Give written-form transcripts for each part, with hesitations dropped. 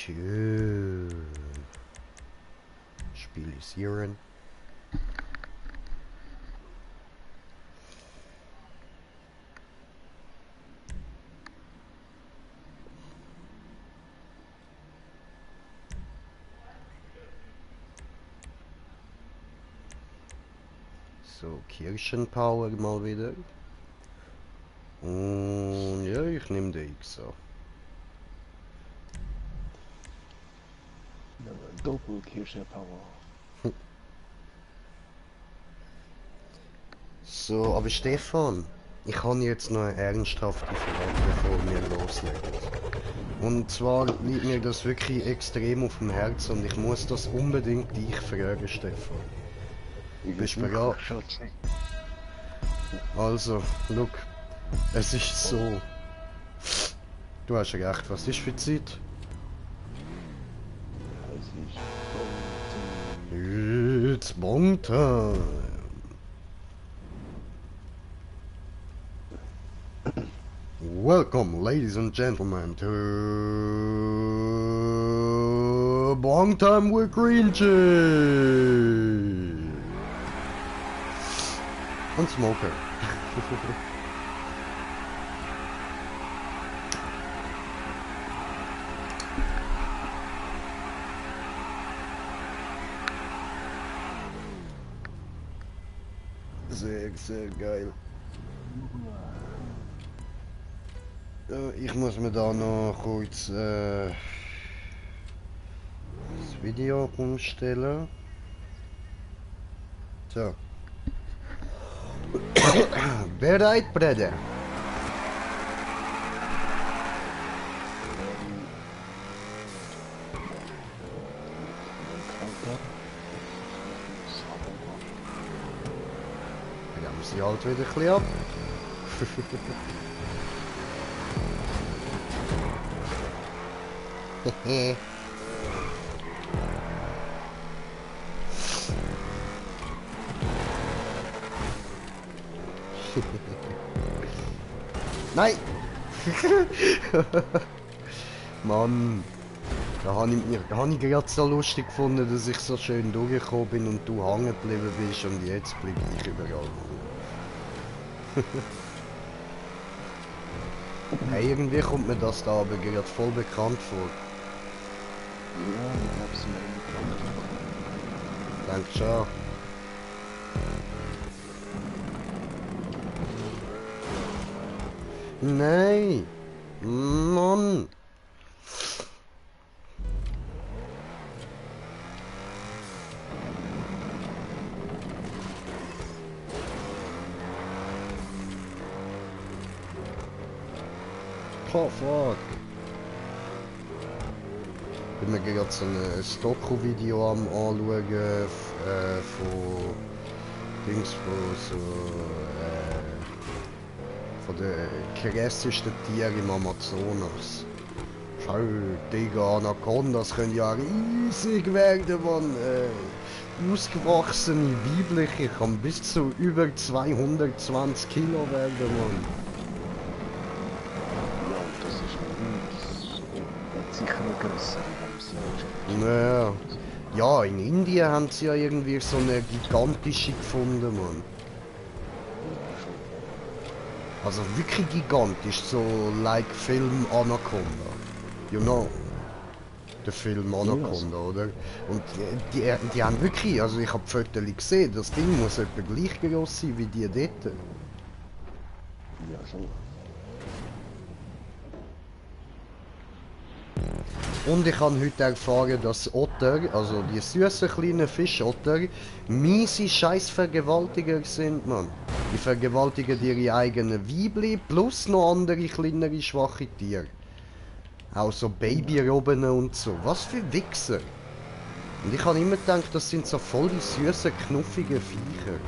Schön. Spielisieren. So, Kirchenpower mal wieder. Und ja, ich nehme den XA. Doppelkirsche-Power. So, aber Stefan, ich habe jetzt noch eine ernsthafte Frage, bevor wir loslegen. Und zwar liegt mir das wirklich extrem auf dem Herzen und ich muss das unbedingt dich fragen, Stefan. Bist du bereit? Also, look, es ist so. Du hast recht, was ist für Zeit? It's Bon time. Welcome, ladies and gentlemen, to Bong Time with Green Cheese and Smoker. Sehr, sehr geil. Ich muss mir da noch kurz das Video umstellen. So. Bereit, Brother? Dann haben wir sie halt wieder ein bisschen ab. Hehe. Nein! Mann, da habe ich gerade so lustig gefunden, dass ich so schön durchgekommen bin und du hängen geblieben bist und jetzt bleibe ich überall. Hey, irgendwie kommt mir das da aber gerade voll bekannt vor. Ja, ich hab's mir Danke schon. Nein! Mann! Oh fuck! Ich bin mir gerade so ein Doku-Video am anschauen von Dings, von den krassesten Tieren im Amazonas. Schau, Digga, Anacondas können ja riesig werden, man. Ausgewachsene weibliche kann bis zu über 220 Kilo werden, man. Ja, das ist sicher noch grösser. Naja. Ja, in Indien haben sie ja irgendwie so eine gigantische gefunden, man. Also wirklich gigantisch, so like Film Anaconda. You know? Der Film Anaconda, oder? Und die haben wirklich, also ich habe die Fotos gesehen, das Ding muss etwa gleich groß sein wie die dort. Ja, schon. Und ich habe heute erfahren, dass Otter, also die süßen kleinen Fischotter, miese Scheißvergewaltiger sind, man. Die vergewaltigen ihre eigenen Weibli plus noch andere kleinere schwache Tiere. Auch so Babyrobben und so. Was für Wichser. Und ich habe immer gedacht, das sind so voll die süßen, knuffigen Viecher.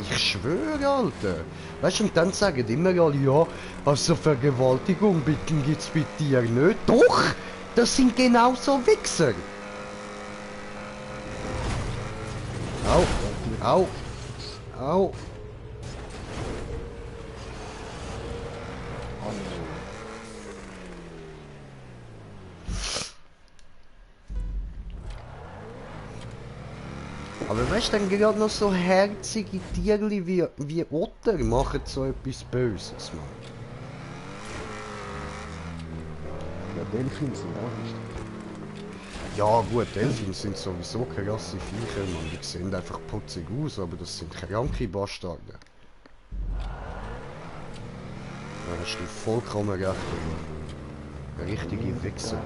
Ich schwöre, Alter. Weißt du, und dann sagen immer alle, ja, also Vergewaltigung gibt's bei dir nicht. Doch! Das sind genau so Wichser. Au, au, au. Aber weißt du, dann gerade noch so herzige Tierli wie Otter machen so etwas Böses, Mann. Ja, Delfine sind auch nicht. Ja gut, Delfine sind sowieso krasse Viecher, Mann. Die sehen einfach putzig aus, aber das sind kranke Bastarde. Da hast du vollkommen recht, Mann. Richtige Wichser.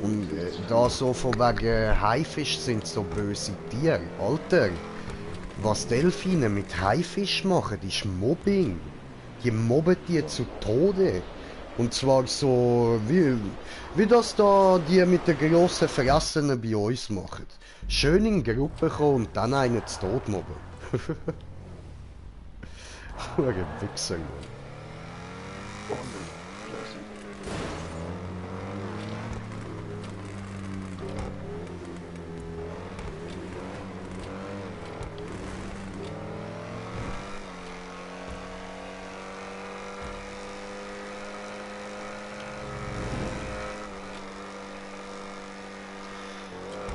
Und da so von wegen Haifisch sind so böse Tiere. Alter, was Delfine mit Haifisch machen, ist Mobbing. Die mobben die zu Tode. Und zwar so, wie das da die mit den grossen Fressenen bei uns machen. Schön in Gruppen kommen und dann einen zu Tod mobben. Hure Wichser, Mann.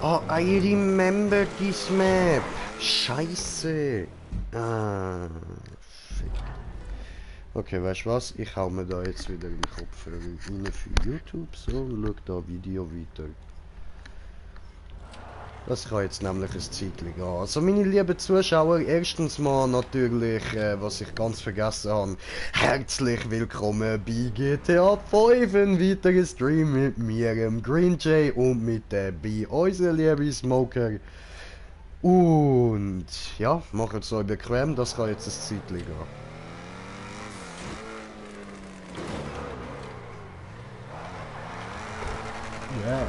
Oh, I remember this map. Scheiße. Ah, fick. Okay, weißt du was? Ich hau mir da jetzt wieder in den Kopfhörer rein für YouTube. So, und schau da Video weiter. Das kann jetzt nämlich ein Zeitchen gehen. Also meine lieben Zuschauer, erstens mal natürlich, was ich ganz vergessen habe, herzlich willkommen bei GTA 5, ein weiterer Stream mit mir, dem Green Jay und mit bei unserem lieben Smoker. Und ja, macht es euch bequem, das kann jetzt ein Zeitchen gehen. Ja.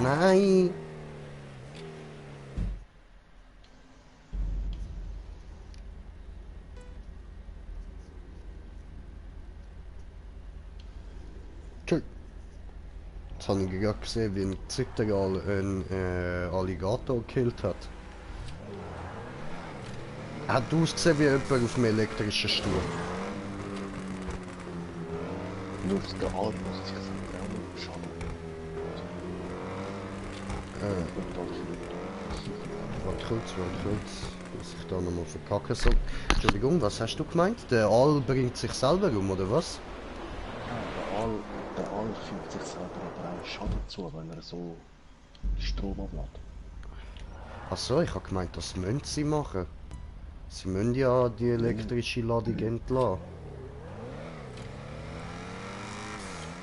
Nein! Jetzt habe ich gerade gesehen, wie ein Zitteral einen Alligator gekillt hat. Er hat ausgesehen wie jemand auf einem elektrischen Stuhl. Nur auf der Alp muss sich selber auch nicht schaden. Warte kurz. Muss ich da nochmal verkacken. So, Entschuldigung, was hast du gemeint? Der Aal bringt sich selber um, oder was? Der Aal fügt sich selber aber auch Schaden zu, wenn er so Strom ablädt. Achso, ich habe gemeint, das müssen sie machen. Sie müssen ja die elektrische Ladung entladen.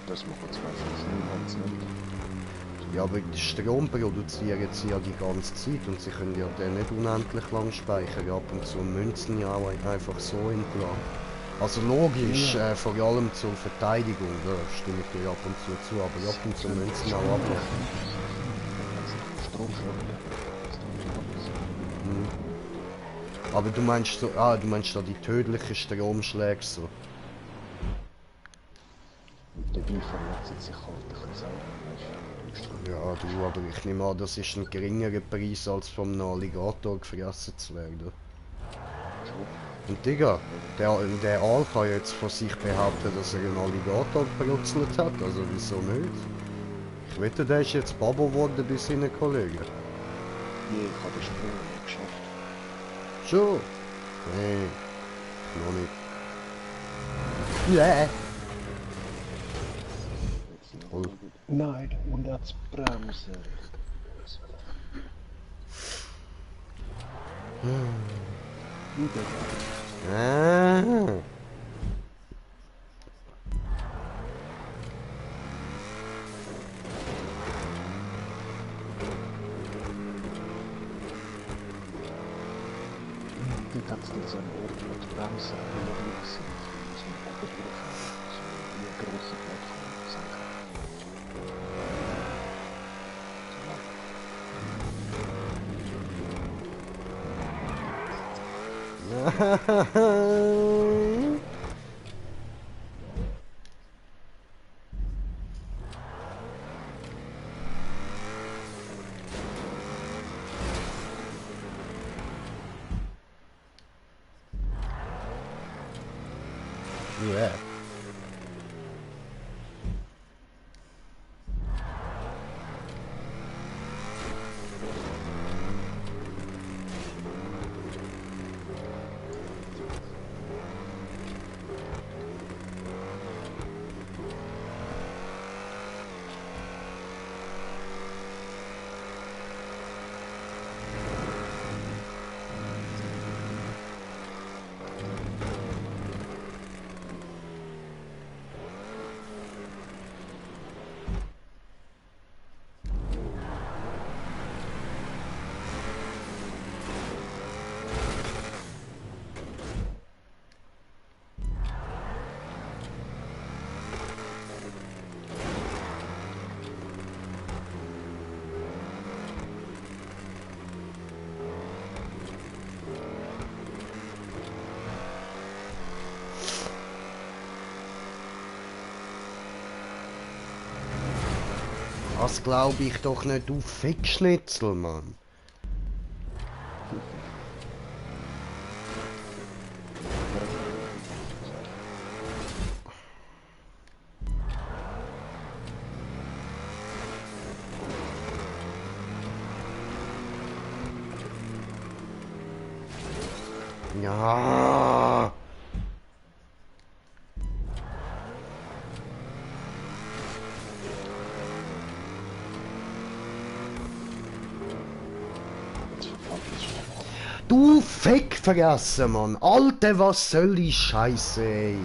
Das machen sie meistens niemals nicht. Ja, aber den Strom produzieren sie ja die ganze Zeit und sie können ja den nicht unendlich lang speichern. Ab und zu müssen sie ja auch einfach so entladen. Also logisch, vor allem zur Verteidigung, da stimme ich dir ab und zu, aber ab und zu müssen sie auch abladen. Strom Aber du meinst so, du meinst da die tödlichen Stromschläge so. Und dabei verletzt sich halt ein bisschen selber. Ja, du, aber ich nehme an, das ist ein geringerer Preis als vom einem Alligator gefressen zu werden. Und Digga, der Aal kann jetzt von sich behaupten, dass er einen Alligator gebrutzelt hat, also wieso nicht? Ich wette, der ist jetzt Babo geworden bei seinen Kollegen. Nee, ich habe den Sprung nicht geschafft. Schon? Nee, noch nicht. Ja. Voll. Nein, und jetzt bremsen. Ah. Dort hat es dann so einen Ort mit Bremsen, die möglich sind. So ein Ober durchfahren. So eine grosse Plattform. Ja. Das glaube ich doch nicht, du Fickschnitzel, Mann. Ja. Du Fickvergessen, Mann. Alter, was soll die Scheiße, ey?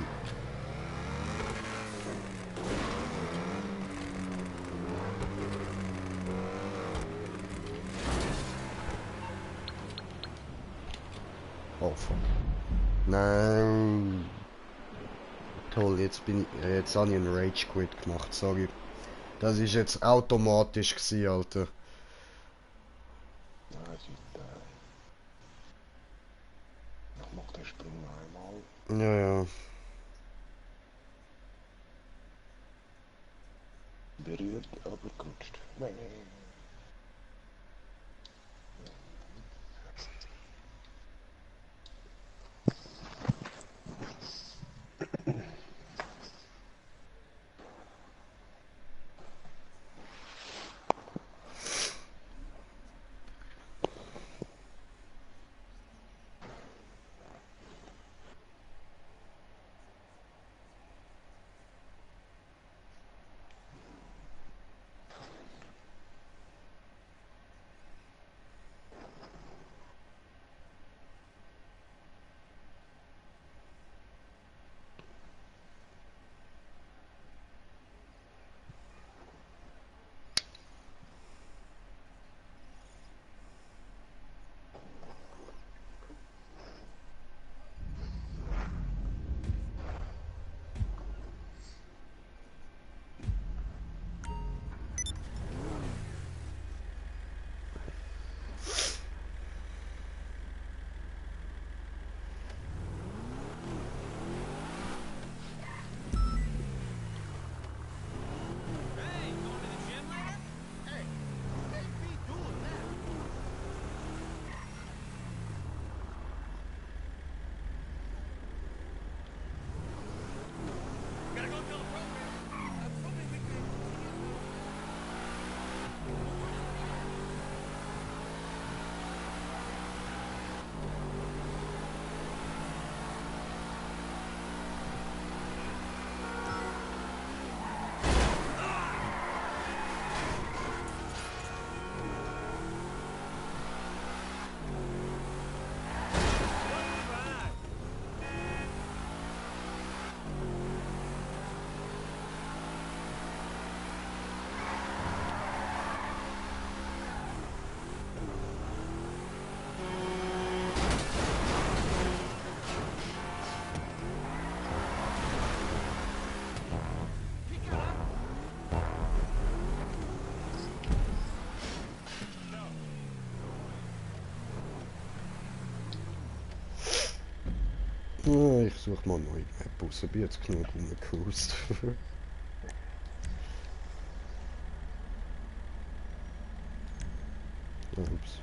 Oh, fuck. Nein. Toll, jetzt habe ich einen Rage Quit gemacht, sorry. Das ist jetzt automatisch gewesen, Alter. Ja, ich mach den Sprung noch einmal. Ja, ja. Berührt, aber gerutscht. Nein. Ja, ich suche mal neue Map aus. Ich bin jetzt genug rumgecruised. Ups.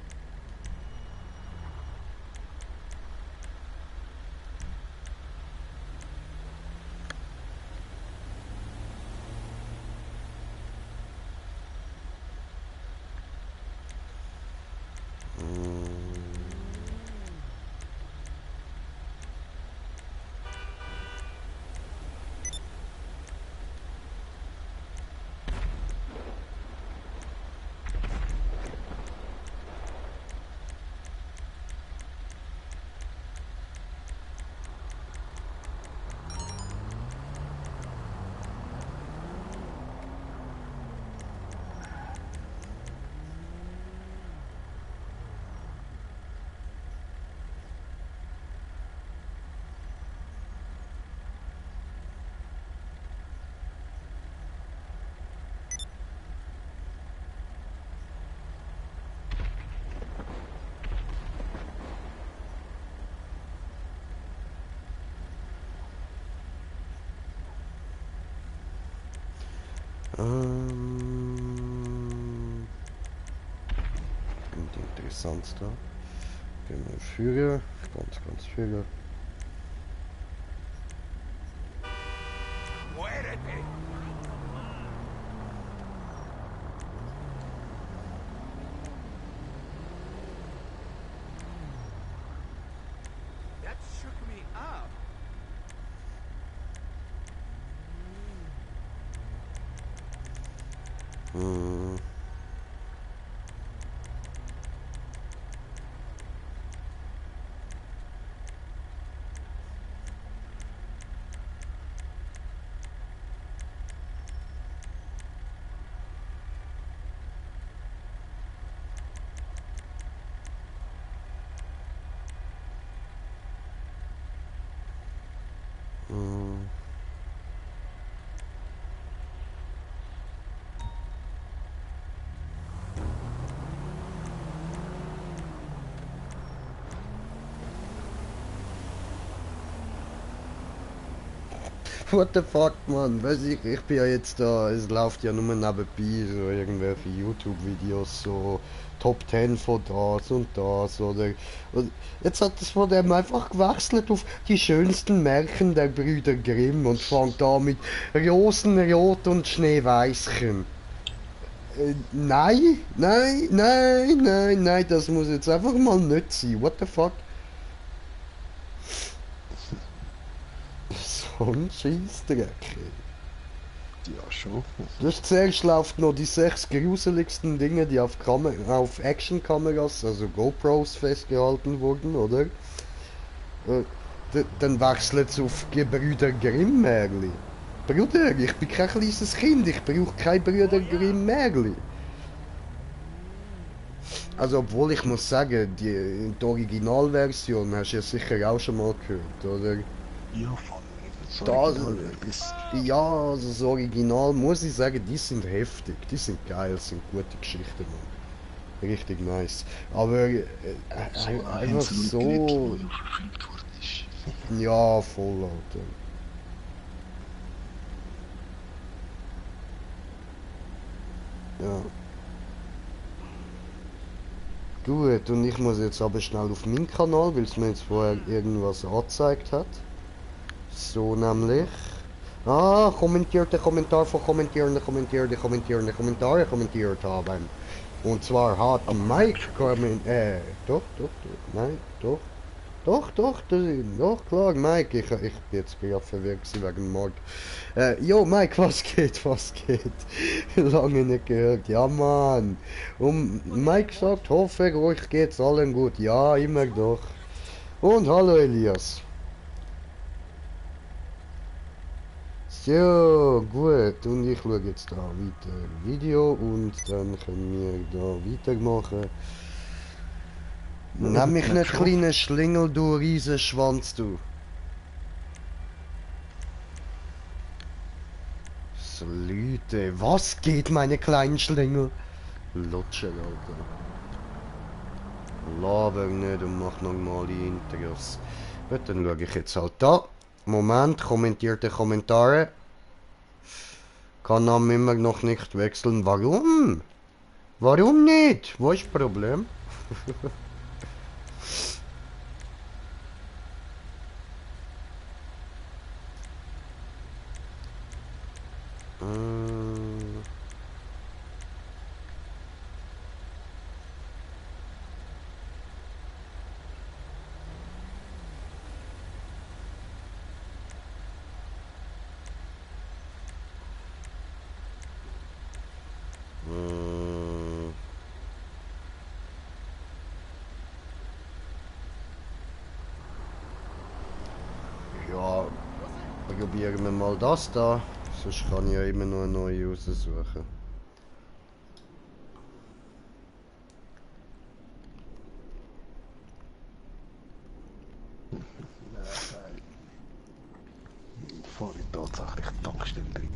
Und interessant da. Gehen wir führen. Ganz führen. That shook me up. What the fuck, man? Weiß ich bin ja jetzt da, es läuft ja nur nebenbei, so irgendwelche YouTube-Videos, so Top 10 von das und das, oder... Und jetzt hat es von dem einfach gewechselt auf die schönsten Märchen der Brüder Grimm und fängt da mit Rosenrot und Schneeweißchen. Nein, das muss jetzt einfach mal nicht sein. What the fuck? So ein Scheissdreck. Ja, schon. Das zuerst läuft noch die 6 gruseligsten Dinge, die auf Actionkameras, also GoPros festgehalten wurden, oder? Dann wechselt es auf Gebrüder Grimm Märli. Bruder, ich bin kein kleines Kind, ich brauche kein Brüder Grimm Märli. Also obwohl ich muss sagen, die Originalversion hast du ja sicher auch schon mal gehört, oder? Ja, voll. Das Das, Original wäre besser. ja, also das Original muss ich sagen, die sind heftig, die sind geil, sind gute Geschichten, Mann. Richtig nice. Aber So ein einfach Hänsel und so, Gretel, der ja verfilmt worden ist. ja, voll, Alter. Ja. Gut, und ich muss jetzt aber schnell auf meinen Kanal, weil es mir jetzt vorher irgendwas angezeigt hat. So nämlich. Ah, kommentierte Kommentar von Kommentare kommentiert haben. Und zwar hat Mike doch, klar, Mike, ich bin jetzt gerade verwirrt gewesen wegen Mord. Jo, Mike, was geht? Lange nicht gehört, ja, Mann. Und Mike sagt, hoffe, euch geht's allen gut. Ja, immer doch. Und hallo, Elias. So, gut, und ich schaue jetzt da weiter Video und dann können wir da weitermachen. Nimm mich nicht, kleiner Schlingel, du Riesenschwanz, du. So, Leute, was geht, meine kleinen Schlingel? Lutsche, Alter. Laber nicht und mach normale Intros. Gut, dann schaue ich jetzt halt da. Moment, kommentierte Kommentare. Kann Namen immer noch nicht wechseln. Warum? Warum nicht? Wo ist das Problem? Äh, äh, Ja, probieren wir mal das da. Sonst kann ich ja immer noch eine neue raussuchen. Fahre ich tatsächlich die Tankstelle drin.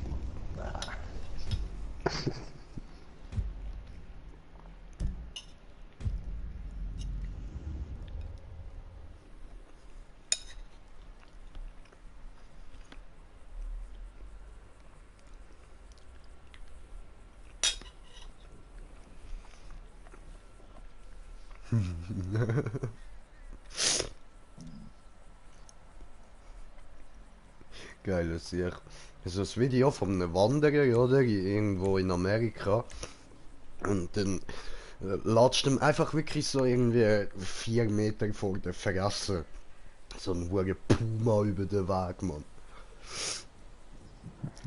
Geil, das sehe ich. So ein Video von einem Wanderer, oder? Irgendwo in Amerika. Und dann latscht ihm einfach wirklich so irgendwie 4 Meter vor der Fresse. So ein hoher Puma über den Weg, Mann.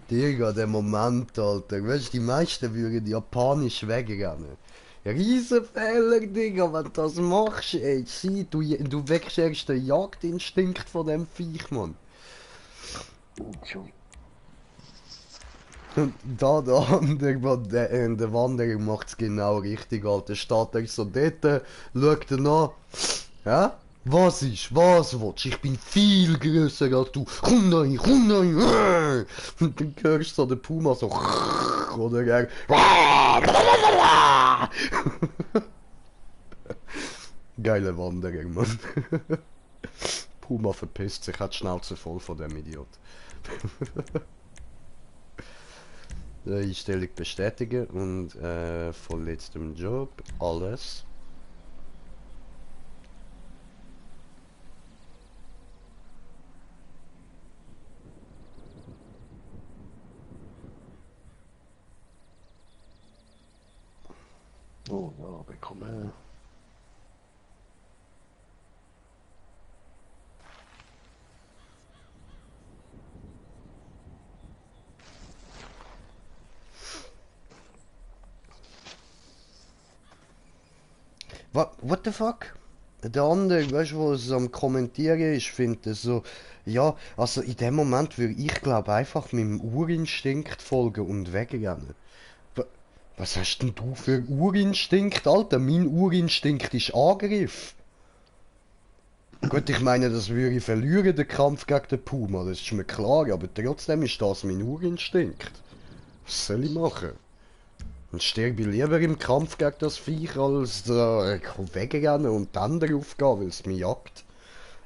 Digga, der Moment, Alter. Weißt du, die meisten würden japanisch wegrennen. Riesenfehler, Digga, wenn du das machst, ey. Sieh, du wächst erst den Jagdinstinkt von dem Viech, Mann. Schon. Und da der andere, der Wanderer macht's genau richtig, Alter. Steht er so dort, schaut er nach. Ja? Was ist? Was willst du? Ich bin viel grösser als du. Komm da hin, komm da hin. Und dann hörst du so den Puma so. Oder er. Geile Wanderer, Mann. Puma verpisst sich, hat die Schnauze voll von dem Idiot. Einstellung bestätigen und von letztem Job alles. Oh ja, bekommen. What the fuck? Der andere, weißt du, was am Kommentieren ist, finde so, ja, also in dem Moment würde ich glaube einfach meinem Urinstinkt folgen und wegrennen. Was hast denn du für Urinstinkt, Alter? Mein Urinstinkt ist Angriff. Gut, ich meine, das würde ich verlieren, den Kampf gegen den Puma, das ist mir klar, aber trotzdem ist das mein Urinstinkt. Was soll ich machen? Und sterbe ich lieber im Kampf gegen das Viech, als wegrennen und dann drauf gehen, weil es mich jagt.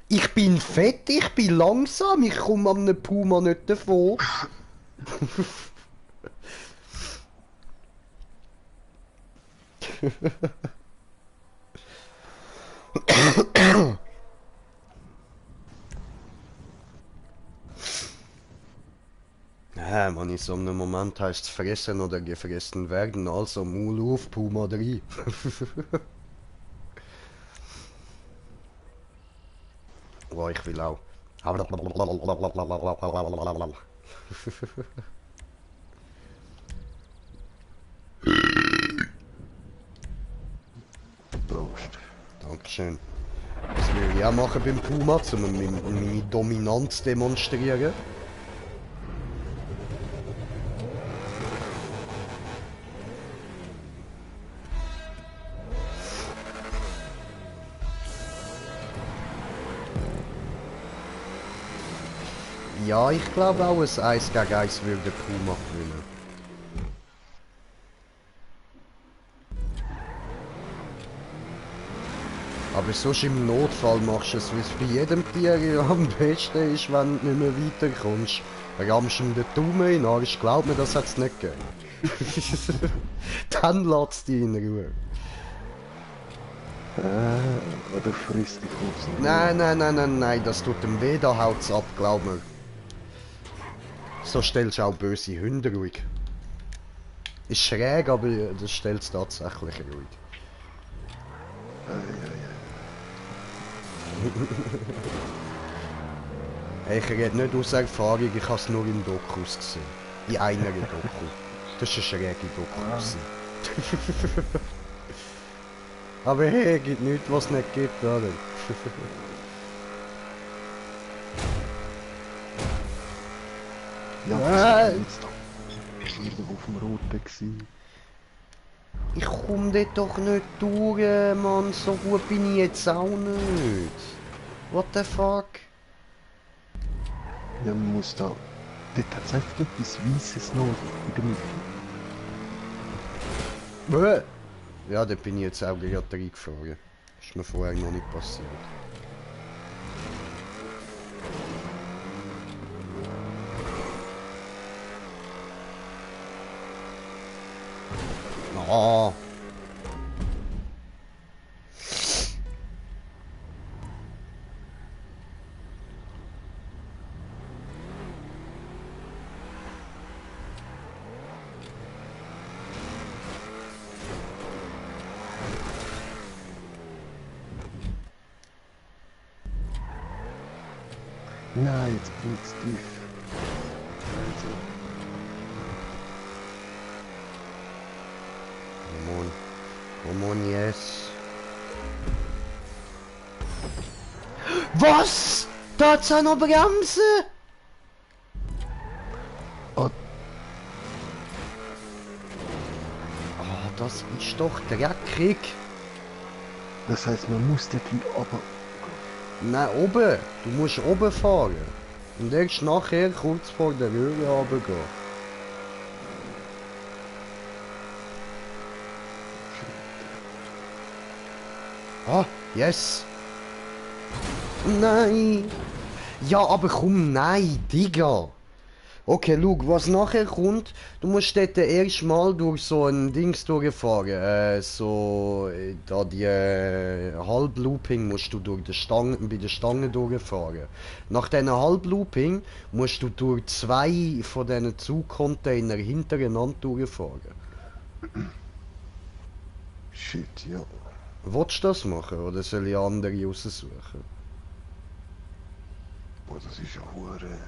Ich bin fett, ich bin langsam, ich komme an einem Puma nicht davon. Ja, man, in so einem Moment heißt es fressen oder gefressen werden, also Maul auf, Puma 3. Oh, ich will auch. Prost. Dankeschön. Das will ich auch machen beim Puma, um meine Dominanz zu demonstrieren. Ja, ich glaube auch, ein 1 gegen 1 würde Puma gewinnen. Aber sonst im Notfall machst du es, wie es bei jedem Tier am besten ist, wenn du nicht mehr weiterkommst. Rammst ihm den Daumen in den Arsch, glaub mir, das hat's nicht gegeben. Dann lässt dich in Ruhe. Oder frisst die Kurse. Nein, das tut dem weh, da haut's ab, glaub mir. So stellst du auch böse Hunde ruhig. Ist schräg, aber das stellt tatsächlich ruhig. Ich rede nicht aus Erfahrung, ich habe es nur in Dokus gesehen. In einer Doku. Das ist eine schräge Doku. Aber hey, gibt nichts, was es nicht gibt, oder? Ja, das jetzt ich war irgendwo auf dem Roten gewesen. Ich komm dort doch nicht durch, Mann. So gut bin ich jetzt auch nicht. What the fuck? Ja, man muss da... Dort hat es einfach etwas Weisses noch in der Mitte. Ja, da bin ich jetzt auch gerade reingefahren. Ist mir vorher noch nicht passiert. Ah. Nein, jetzt bin ich zu tief. Come on, yes. Was? Da hat's auch noch Bremse? Oh. Ah, das ist doch dreckig. Das heisst, man muss dort wieder runter. Nein, oben. Du musst oben fahren. Und erst nachher kurz vor der Röhre runtergehen. Ah, yes. Nein. Ja, aber komm, nein, Digga. Okay, schau, was nachher kommt, du musst dort erst mal durch so ein Dings durchfahren. Da die Halblooping musst du durch die Stange, bei der Stange durchfahren. Nach diesen Halblooping musst du durch 2 von diesen Zugcontainer hintereinander durchfahren. Shit, ja. Willst du das machen oder soll ich andere raussuchen? Boah, das ist ja hure.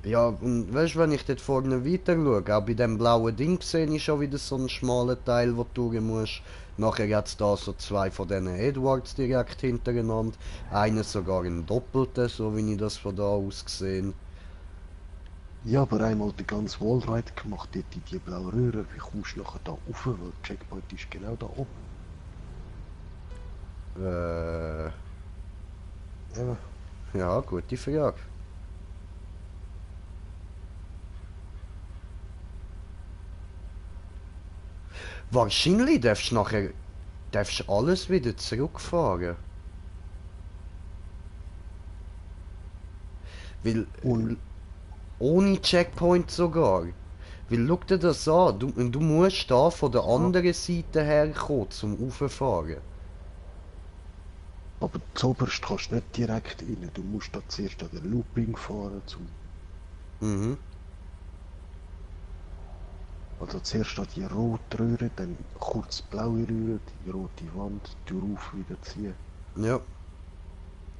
Ja, und weißt du, wenn ich dort vorne weiter schaue, auch bei dem blauen Ding sehe ich schon wieder so einen schmalen Teil, wo du durch musst. Nachher hat es da so 2 von diesen Edwards direkt hintereinander. Einer sogar einen doppelten, so wie ich das von da aus gesehen. Ja, aber einmal die ganze Wallride gemacht, dort in die blaue Röhre. Wie kommst du nachher da rauf? Weil der Checkpoint ist genau da oben. Ja, gute Frage. Wahrscheinlich darfst du nachher alles wieder zurückfahren. Weil ohne Checkpoint sogar. Weil schau dir das an, du musst da von der anderen Seite herkommen zum Rauffahren. Aber zuoberst kannst du nicht direkt rein. Du musst da zuerst an den Looping fahren. Mhm. Also zuerst an die rote Röhre, dann kurz die blaue Röhre, die rote Wand, die rauf wieder ziehen. Ja.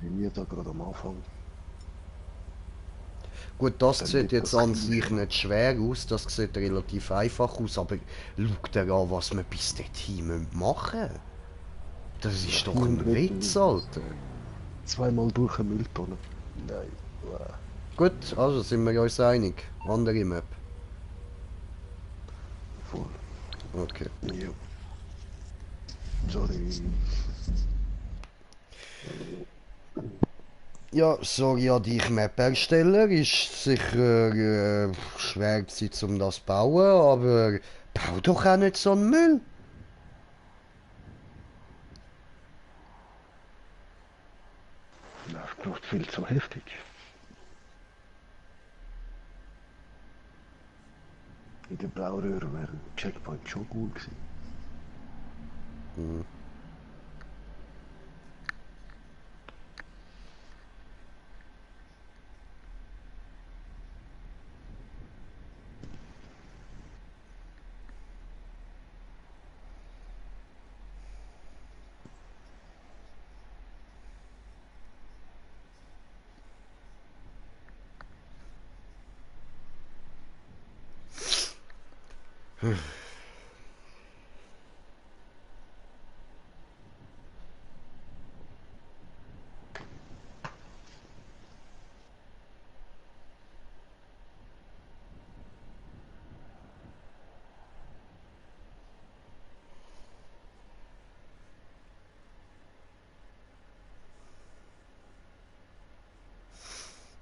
Wie wir da gerade am Anfang. Gut, das Dann sieht wird jetzt das an gleich. sich nicht schwer aus, das sieht relativ einfach aus, aber schau dir an, was wir bis dorthin machen müssen. Das ist doch ein Witz, Alter. Zweimal durch eine Mülltonne. Nein. Gut, also sind wir uns einig. Andere Map. Voll. Okay. Ja. Sorry. Ja, sorry an dich, Map-Ersteller. Ist sicher schwer gewesen, um das zu bauen, aber bau doch auch nicht so einen Müll. doch viel zu heftig. In der Blauröhre wäre ein Checkpoint schon gut gewesen. Hm.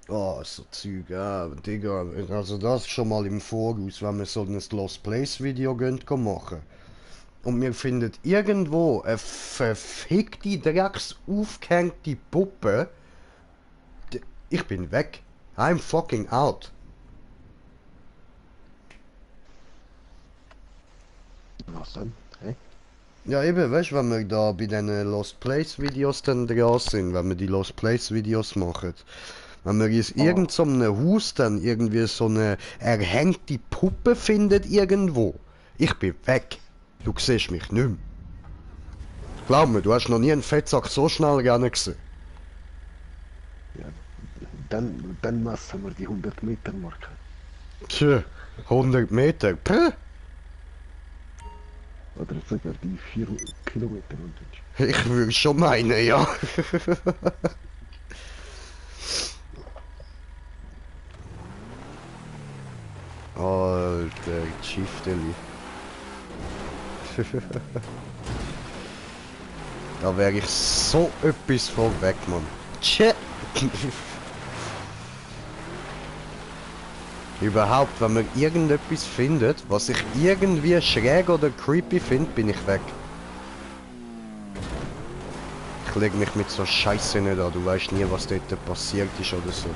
Oh, so Zeug, ja, Digga, also das schon mal im Voraus, wenn wir so ein Lost Place Video gehen machen. Und wir finden irgendwo eine verfickte, drecks aufgehängte Puppe. Ich bin weg. I'm fucking out. Was denn? Hä? Ja eben, weißt du, wenn wir da bei den Lost Place Videos dann dran sind, wenn wir die Lost Place Videos machen, wenn wir in irgend so einem Haus dann irgendwie so eine erhängte Puppe findet irgendwo, ich bin weg. Du siehst mich nicht mehr. Glaub mir, du hast noch nie einen Fettsack so schnell gerne gesehen. Ja. Dann messen wir die 100 Meter Marke. Tja, 100 Meter, puh. Oder sogar die 4 Kilometer Unterschied. Ich würde schon meinen, ja. Alter, Schifteli. Da wäre ich so etwas von weg, Mann. Tschä. Überhaupt, wenn man irgendetwas findet, was ich irgendwie schräg oder creepy finde, bin ich weg. Ich leg mich mit so Scheiße nicht an, du weißt nie, was dort passiert ist oder so.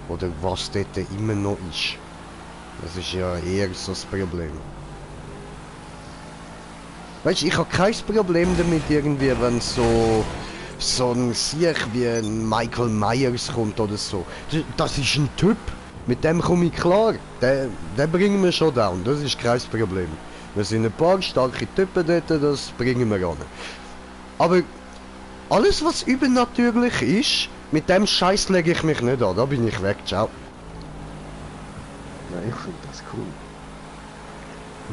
Oder was dort immer noch ist. Das ist ja eher so das Problem. Weißt du, ich habe kein Problem damit irgendwie, wenn so ein Sieg wie ein Michael Myers kommt oder so. Das ist ein Typ, mit dem komme ich klar. Den bringen wir schon down, das ist kein Problem. Wir sind ein paar starke Typen dort, das bringen wir an. Aber alles was übernatürlich ist, mit dem Scheiß lege ich mich nicht an, da bin ich weg, ciao. Ja, ich finde das cool.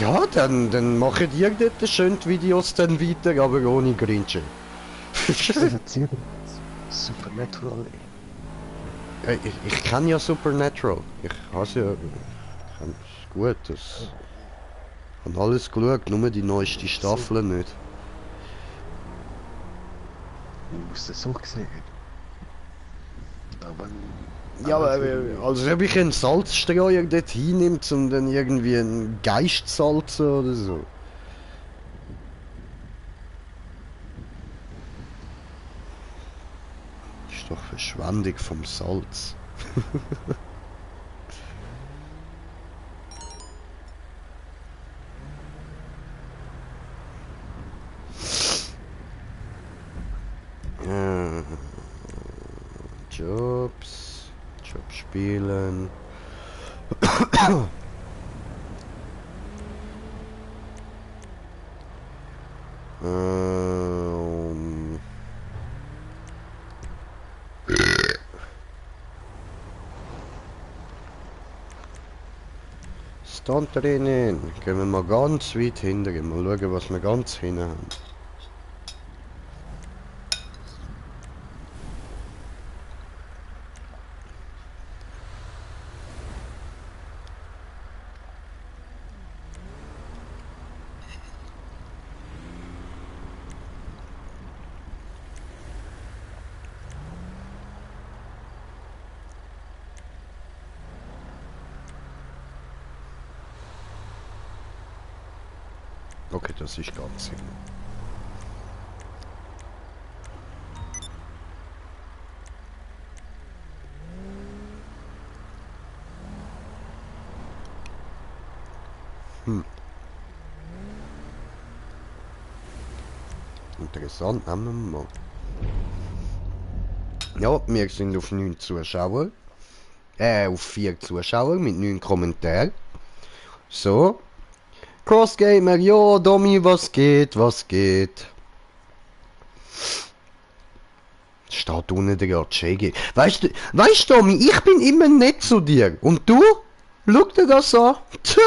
Ja, dann machen ihr dort schön die Videos dann weiter, aber ohne Grinchen. Erzähl Supernatural. Ich kenne ja Supernatural. Ich hasse ja. Ist gut, das. Ich habe alles geschaut, nur die neueste Staffel nicht. Ich muss das so sehen. Aber. Ja, aber als ob ich einen Salzstreuer dort hinnimmt, um dann irgendwie einen Geist zu salzen oder so. Das ist doch Verschwendung vom Salz. Jobs. Job spielen. Stand drinnen. Gehen wir mal ganz weit hinter. Mal schauen, was wir ganz hinten haben. Okay, das ist ganz hin. Interessant, nehmen wir mal. Ja, wir sind auf 9 Zuschauer. Auf 4 Zuschauer mit 9 Kommentaren. So. Crossgamer, ja, Domi, was geht, was geht? Steht unten der JG. Weißt du, Domi, ich bin immer nett zu dir. Und du? Schau dir das an. Tch.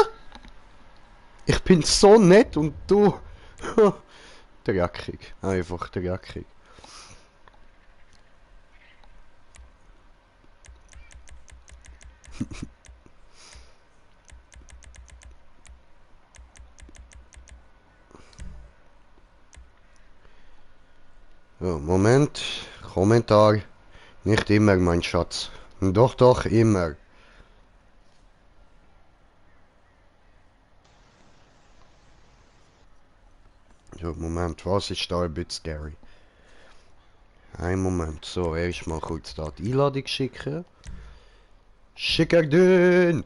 Ich bin so nett und du... Dreckig. Einfach dreckig. So, Moment. Kommentar. Nicht immer, mein Schatz. Doch, doch, immer. So, Moment, was ist da ein bisschen scary? Ein Moment, so, erstmal kurz da die Einladung schicken. Schicker den!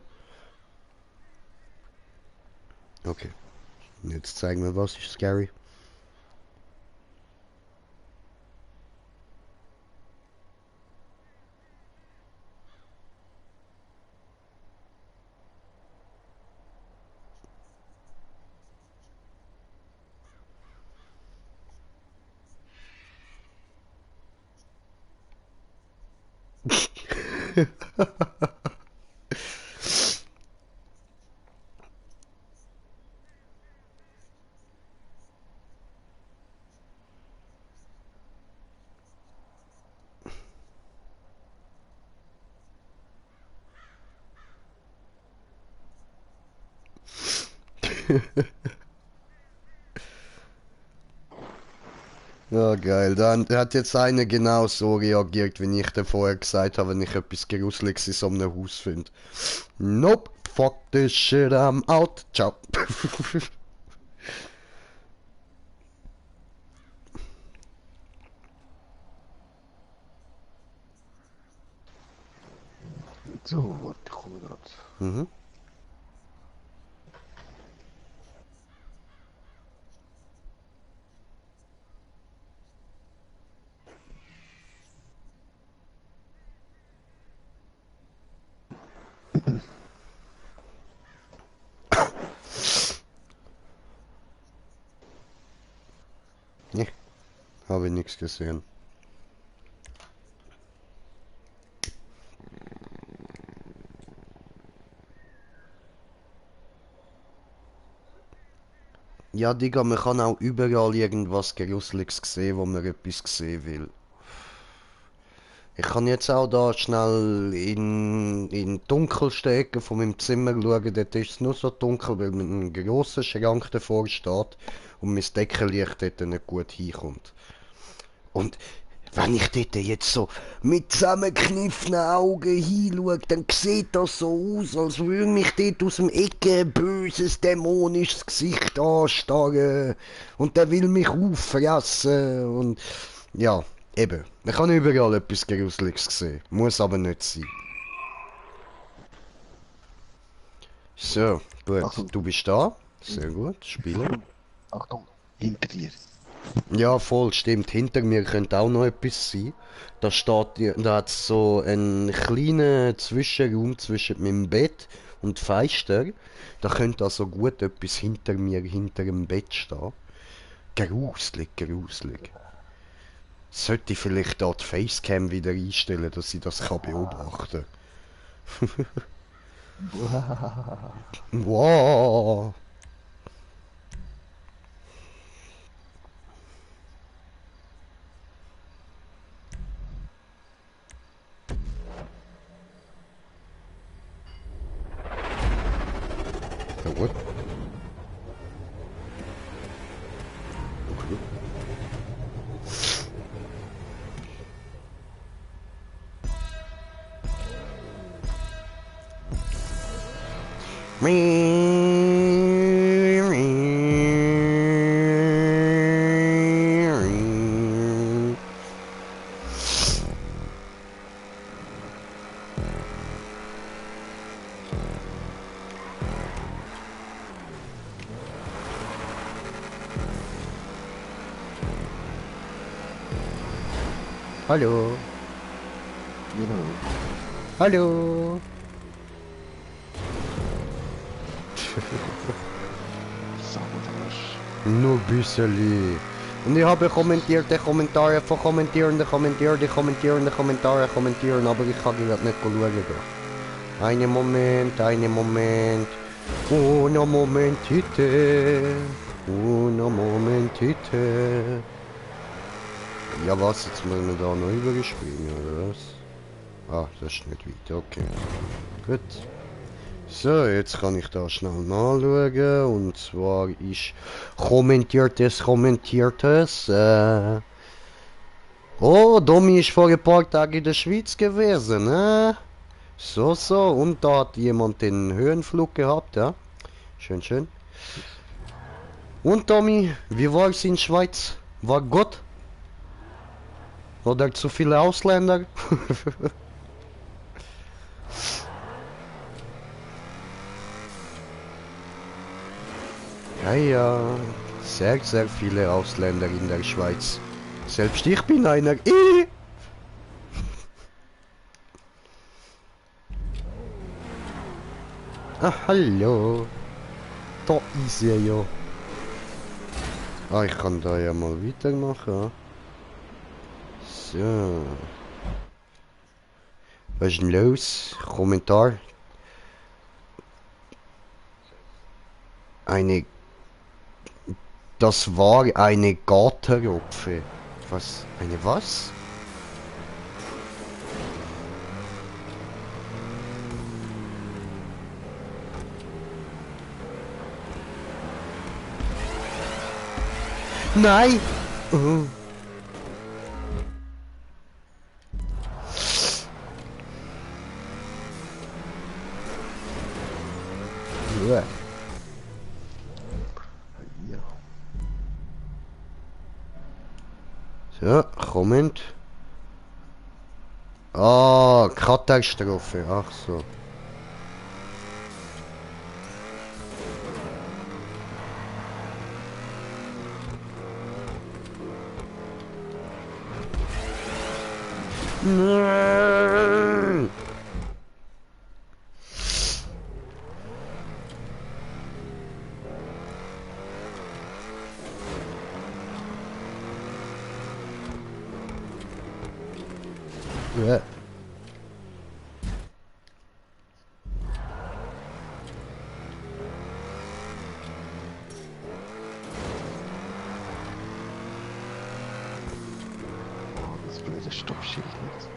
Okay, jetzt zeigen wir, was ist scary. Ja, geil. Dann hat jetzt einer genau so reagiert, wie ich dir vorher gesagt habe, wenn ich etwas Gruseliges in so einem Haus finde. Nope, fuck this shit, I'm out. Ciao. So, warte, ich komme grad. Mhm. Nee, habe ich nichts gesehen. Ja, Digga, man kann auch überall irgendwas Gruseliges sehen, wo man etwas sehen will. Ich kann jetzt auch da schnell in die dunkelste Ecke von meinem Zimmer schauen. Dort ist es nur so dunkel, weil mit einem grossen Schrank davor steht und mein Deckenlicht dort nicht gut hinkommt. Und wenn ich dort jetzt so mit zusammengekniffenen Augen hinschaue, dann sieht das so aus, als würde mich dort aus dem Ecke ein böses, dämonisches Gesicht anstarren. Und der will mich auffressen. Und ja, eben. Man kann überall etwas Gruseliges sehen. Muss aber nicht sein. So, gut. Achtung. Du bist da. Sehr gut. Spielen. Achtung, hinter dir. Ja, voll, stimmt. Hinter mir könnte auch noch etwas sein. Da hat es so einen kleinen Zwischenraum zwischen meinem Bett und Fenster. Da könnte also gut etwas hinter mir, hinter dem Bett stehen. Gruselig, gruselig. Sollte ich vielleicht da die Facecam wieder einstellen, dass ich das kann beobachten kann. Wow. Ja, gut. Okay. Hallo. Genau. Hallo. Sauerarsch. Nur büsseli. Und ich habe kommentierte Kommentare von Kommentierenden, kommentieren, aber ich kann gerade nicht schauen. Da. Einen Moment. Uno momentite. Uno momentite. Ja was, jetzt müssen wir da noch überspringen, oder was? Ah, das ist nicht weit, okay. Gut. So, jetzt kann ich da schnell nachschauen. Und zwar ist Kommentiertes. Oh, Domi ist vor ein paar Tagen in der Schweiz gewesen, ne? So. Und da hat jemand den Höhenflug gehabt, ja? Schön. Und Domi, wie war es in Schweiz? War gut? Oder zu viele Ausländer? Ja, sehr viele Ausländer in der Schweiz. Selbst ich bin einer. Ah, hallo. Da ist er ja. Ah, ich kann da ja mal weitermachen. So. Was ist denn los? Kommentar. Das war eine Gartenrupfe. Was? Eine was? Nein! Oh. Ja. So, kommend. Ah, Katastrophe. Ach so. Nein! Ja. Oh, das blöde Stoppschild nicht.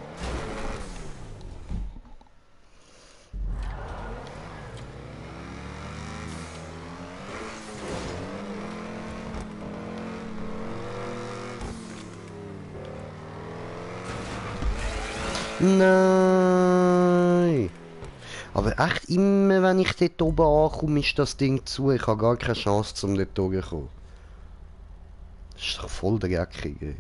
Nein! Aber echt immer, wenn ich dort oben ankomme, ist das Ding zu. Ich habe gar keine Chance, um dort durchzukommen. Das ist doch voll dreckig, ey.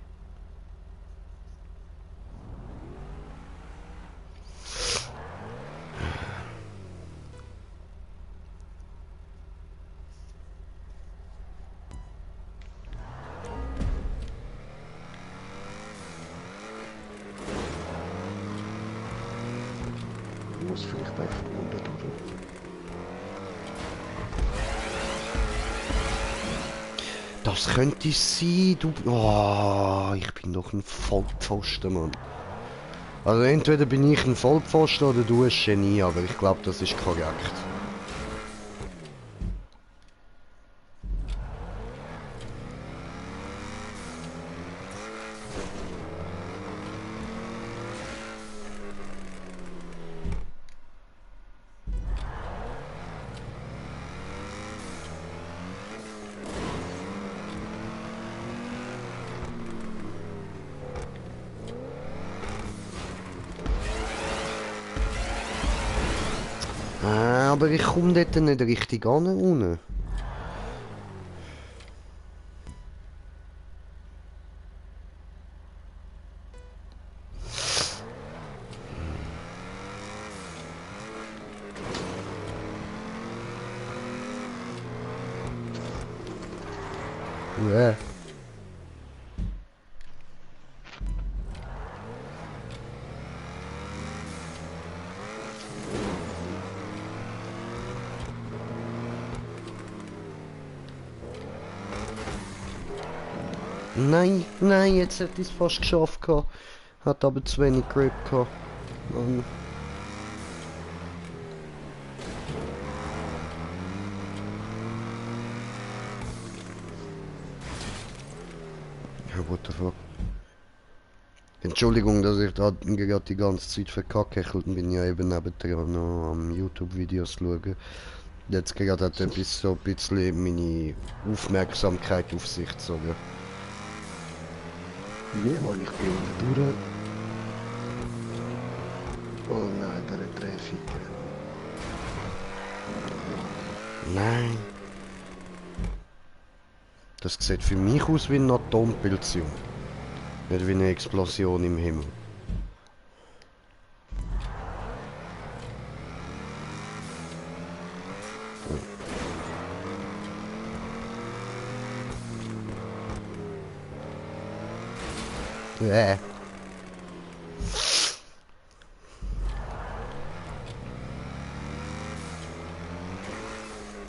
Ich muss vielleicht einfach unten durch. Das könnte sein, du... Oh, ich bin doch ein Vollpfosten, Mann. Also entweder bin ich ein Vollpfosten oder du ein Genie, aber ich glaube, das ist korrekt. Aber ich komme dort nicht richtig an unten. Ja. Nein, nein, jetzt hätte ich es fast geschafft gehabt. Hat aber zu wenig Grip gehabt. Mann. Ja, what the fuck. Entschuldigung, dass ich da gerade die ganze Zeit verkackt bin ja eben nebendran noch am YouTube-Videos schauen. Jetzt gerade hat etwas so ein bisschen meine Aufmerksamkeit auf sich gezogen. Ja, Mann, ich bin unten durch. Oh nein, der Traffic. Nein. Das sieht für mich aus wie eine Atompilzung. Nicht wie eine Explosion im Himmel. Ja.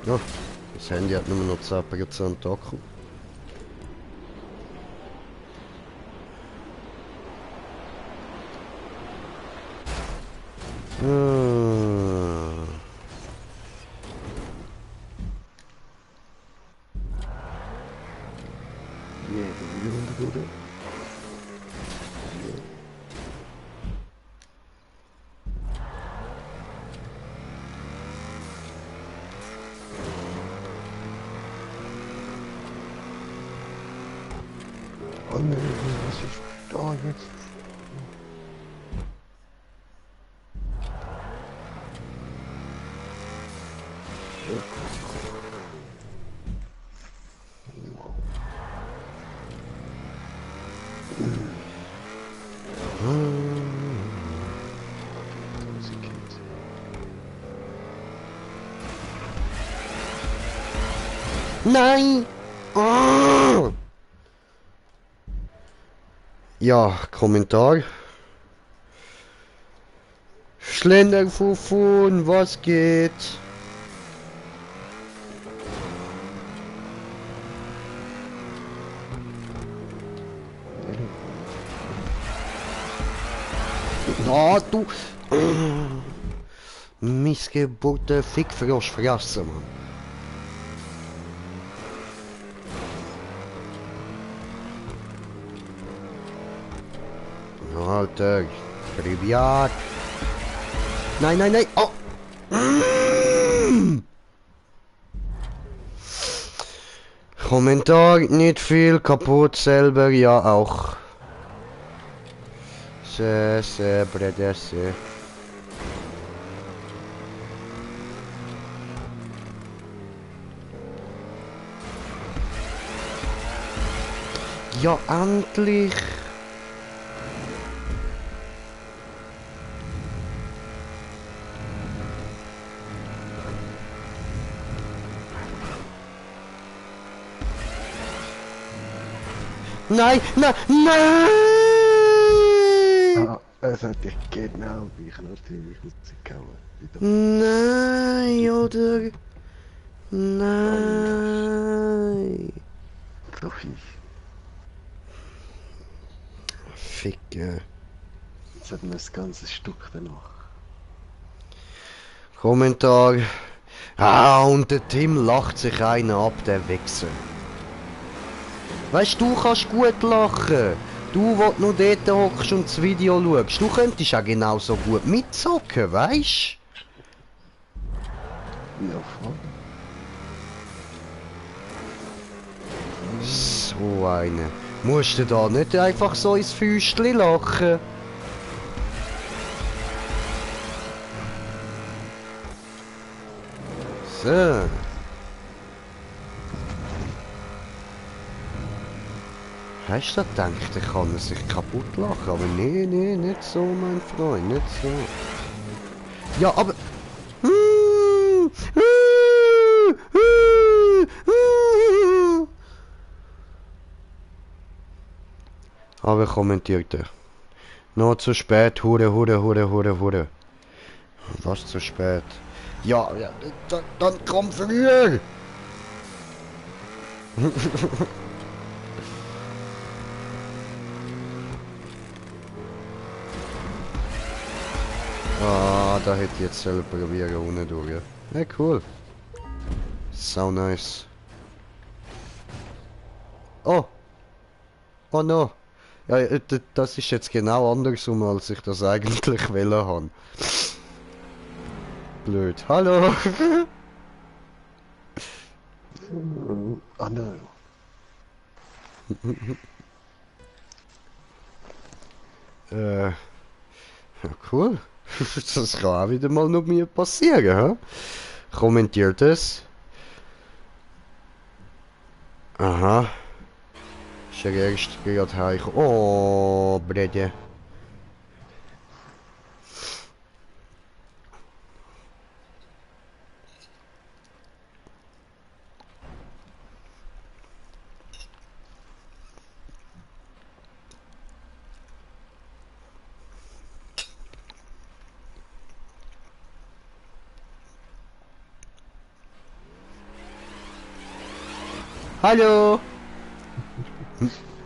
Ja, das Handy hat nur noch 10% Akku. Ja, ich bin wieder unten durch. Oh nein, was ist da jetzt? Nein! Ah! Ja, Kommentar. Schlenderfuffun, was geht? Ah, du... Missgeburte Fickfrosch fressen, Mann. Alter, privat. Nein, nein, nein. Oh. Kommentar, nicht viel, kaputt selber, ja auch. Bredesse. Ja, endlich. Nein, nein, nein! Ah, es hat dich genau wie ich natürlich rausgehauen. Wieder. Nein, oder? Nein. So fies. Ficke. Jetzt hat man das ganze Stück danach. Kommentar. Ah, und der Tim lacht sich einen ab, der Wichser. Weißt du, kannst gut lachen. Du, wo noch dort hockst und das Video schaust, du könntest auch genauso gut mitzocken, weißt Ja, voll. du? So eine. Musst du da nicht einfach so ins Füßchen lachen? So. Hast du gedacht, er kann sich kaputt lachen? Aber nee, nee, nicht so, mein Freund, nicht so. Ja, aber... Aber kommentiert er. Noch zu spät, Hure, Hure, Hure, Hure, Hure. Was zu spät? Ja, ja, dann komm früher! Ah, da hätte ich jetzt selber probieren unten durch. Ja, cool. So nice. Oh! Oh no! Ja, das ist jetzt genau andersrum, als ich das eigentlich wollen habe. Blöd. Hallo! Ah, no. Ja, cool. Das kann auch wieder mal noch mir passieren, hä? Kommentiert es. Aha. Ist der erste gerade heimgekommen. Oh, Brede. Hallo!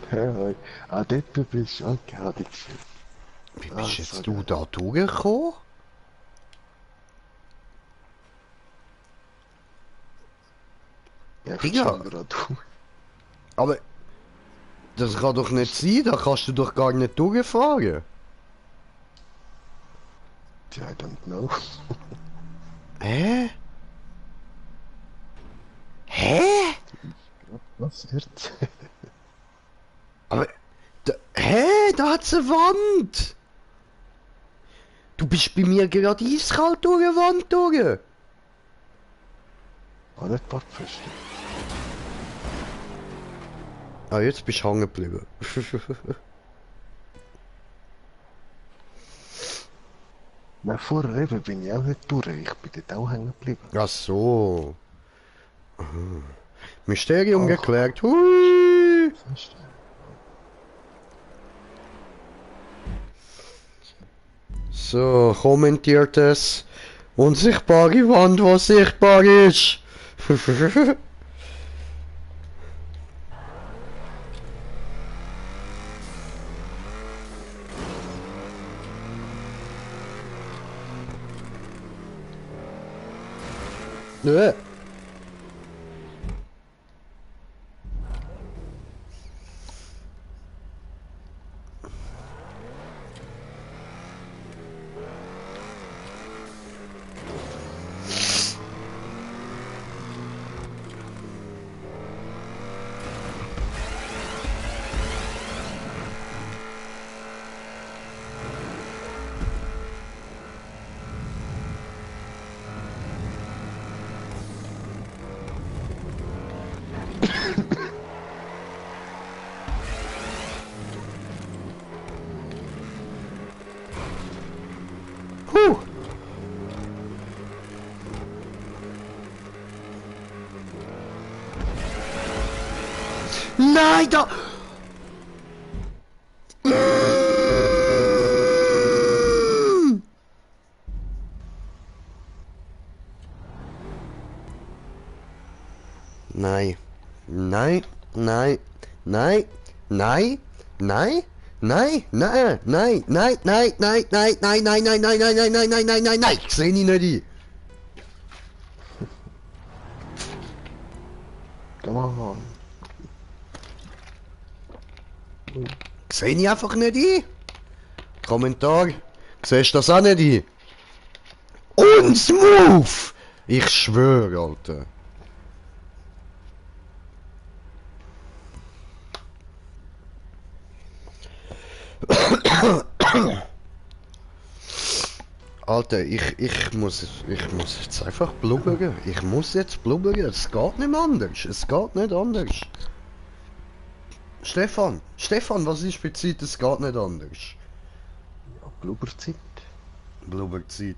Hey, ah, dort bist du. Okay, hatte ich gesehen. Wie Ah, bist so jetzt du geil. da durchgekommen? Ja, Digga, scheinbar auch du. aber das kann doch nicht sein, da kannst du doch gar nicht durchfahren. I don't know. Hä? Hä? Was jetzt? Aber, hä? Da hat's eine Wand! Du bist bei mir gerade eiskalt durch eine Wand durch. War nicht Bordfeste. Ah, jetzt bist du hängen geblieben. Nein, vorher eben bin ich auch nicht durch. Ich bin dort auch hängen geblieben. Ach so. Mysterium Ach. geklärt. Hui. Feste. So, kommentiert es. Unsichtbare Wand, was sichtbar ist. Nö. Huh. Nein, da... Nein. Nein. Nein. Nein. Nein. Nein. Nein, nein, nein, nein, nein, nein, nein, nein, nein, nein, nein, nein, nein, nein, nein, nein, nein, nein, sehe ich nicht ein. Come on. Sehe ich einfach nicht ein. Kommentar. Siehst du das auch nicht ein? Uns Move! Ich schwöre, Alter. Alter, ich muss jetzt einfach blubbern. Ich muss jetzt blubbern. Es geht nicht anders. Es geht nicht anders. Stefan, was ist für Zeit? Es geht nicht anders. Ja, Blubberzeit. Blubberzeit.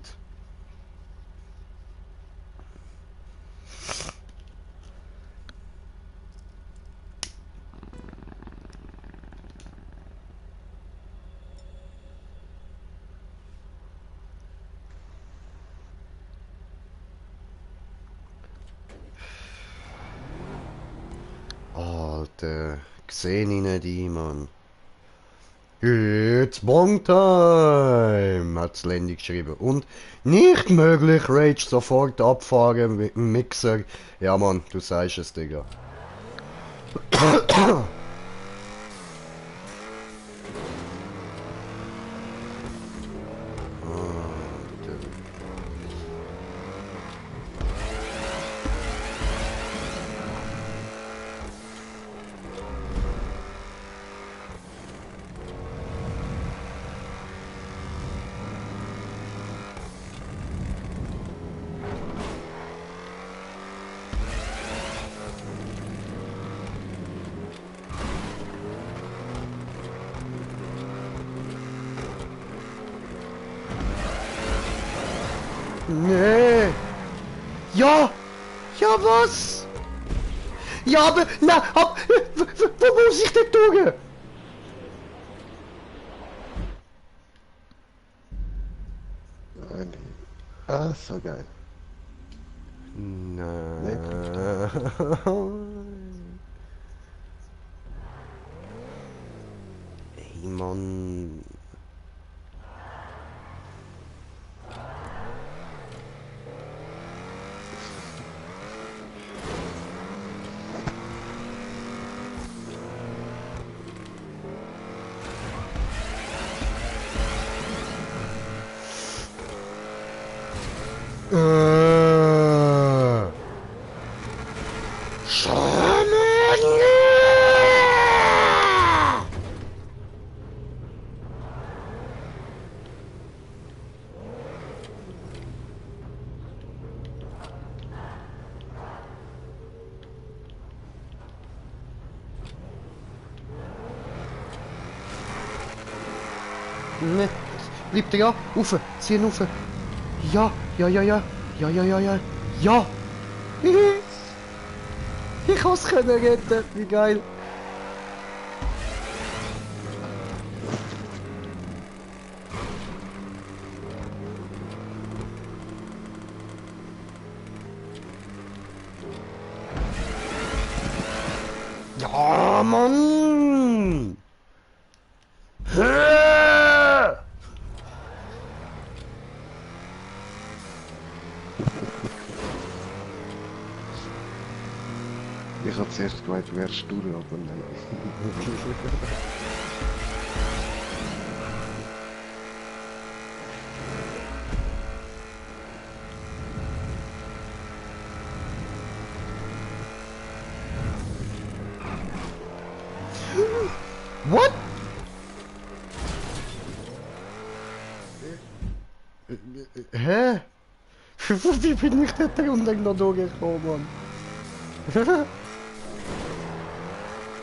Alter, sehe ich nicht ein, Mann. It's Bong Time, hat's Landy geschrieben. Und nicht möglich, Rage sofort abfahren mit dem Mixer. Ja Mann, du sagst es, Digga. Nee. Ja! Ja, was? Ja, aber... Na, wo muss ich denn durch? Ah, so geil. Nein. Ey, Mann. Ne, bleib da, ja, rauf, zieh ihn rauf. Ja, ja, ja, ja, ja, ja, ja, ja, ja. Ich hab's können retten, wie geil. Ja, Mann! Ich hab zuerst gemeint, du wärst durch, aber nein. What? Hä? Wie bin ich da drunter noch durchgekommen, Mann?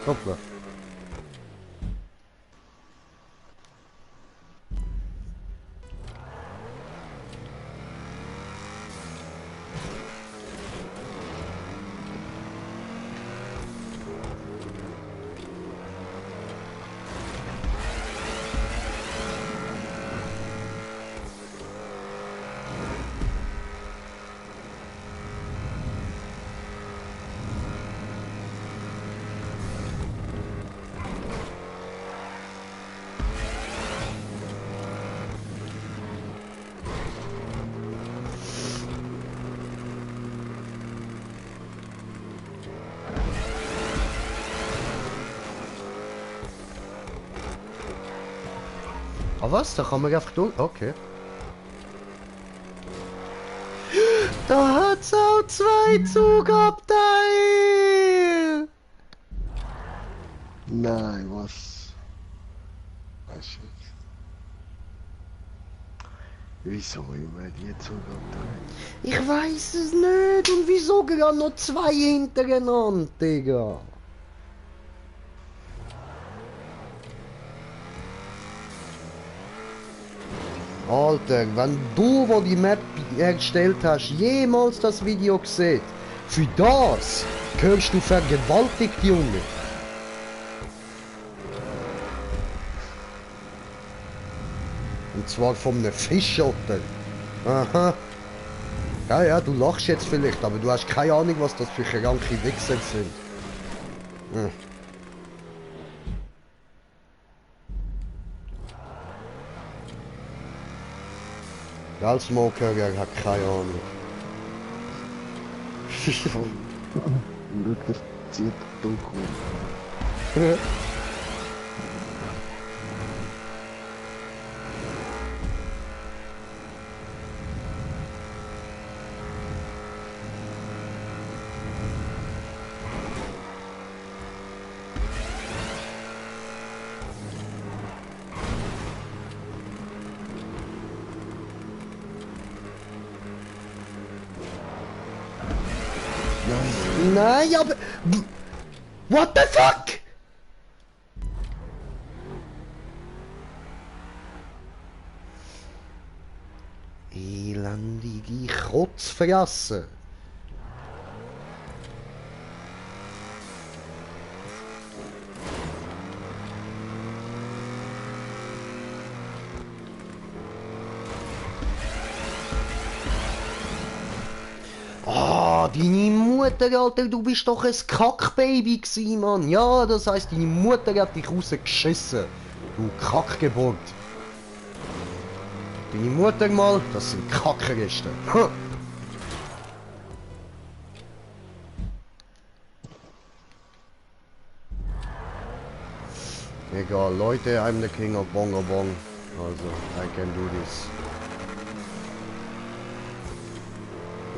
Hoppla. Ah was? Da kann man einfach durch... Okay. Da hat's auch 2 Zugabteile! Nein, was? Weißt du jetzt? Wieso immer die Zugabteile? Ich weiß es nicht. Und wieso gerade noch 2 hintereinander, Digga? Alter, wenn du, wo die Map erstellt hast, jemals das Video gesehen, für das gehörst du vergewaltigt, Junge. Und zwar von einem Fischotter. Aha. Ja, ja, du lachst jetzt vielleicht, aber du hast keine Ahnung, was das für kranke Wichser sind. Hm. Der Smoker hat keine Ahnung. Und Rücker zieht Doku. Nein, aber... What the fuck? Elendige Kotzfresse. Ah, deine Mutter, Alter, du bist doch ein Kackbaby gsi, Mann. Ja, das heisst, deine Mutter hat dich rausgeschissen. Du Kackgeburt. Deine Mutter mal, das sind Kackeristen. Egal, Leute, I'm the king of Bongo Bong. Also, I can do this.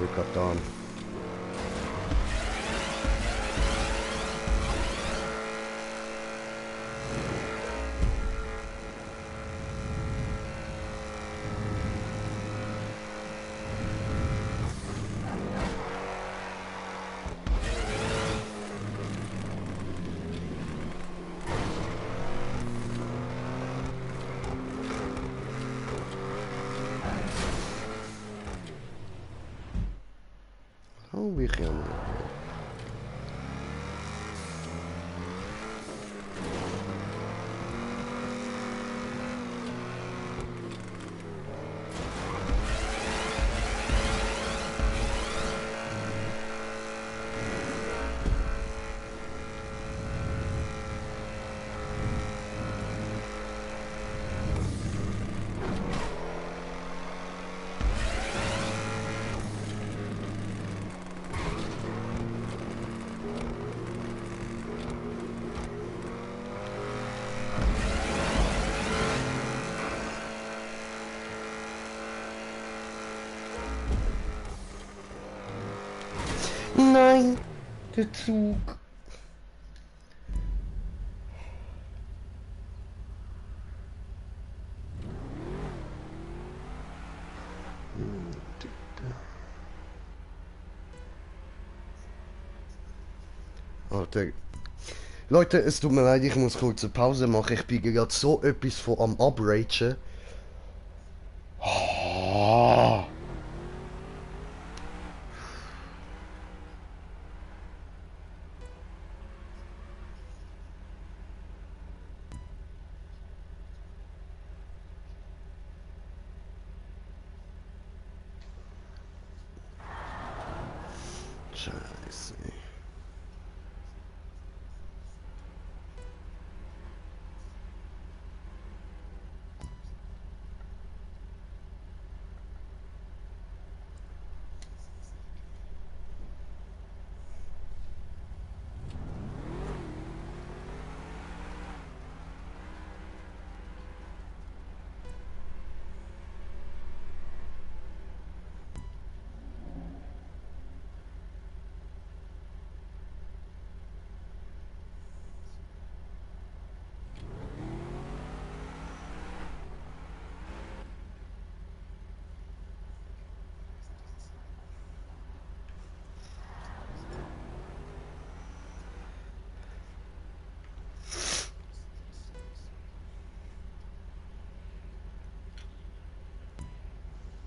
Yucatan. Oh, wie gaan Nein, der Zug. Alter. Leute, es tut mir leid, ich muss kurz eine Pause machen. Ich bin gerade so etwas von am Abragen. Oh. Scheiße.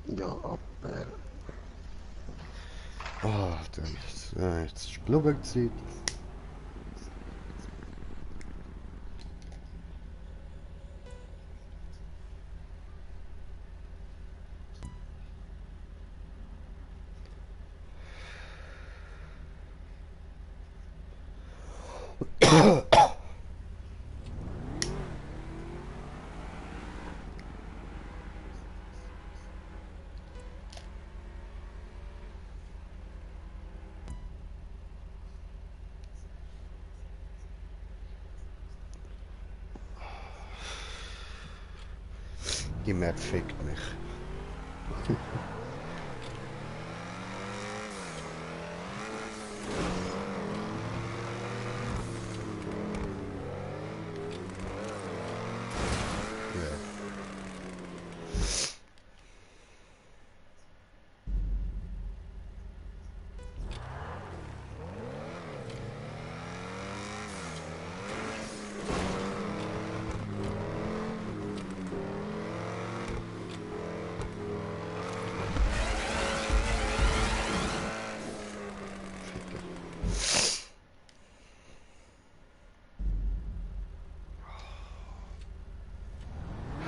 Ja, aber... Oh, jetzt ist Blubberzeit. Die Map fickt mich.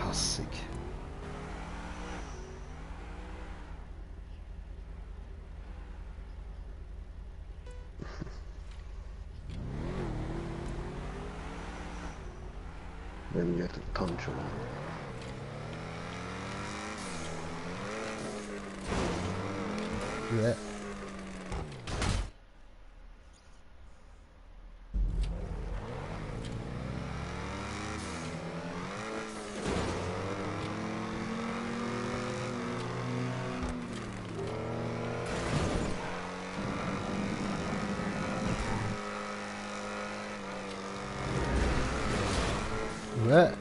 Hassig. Wenn wir den Tancho an. Ja. Ja.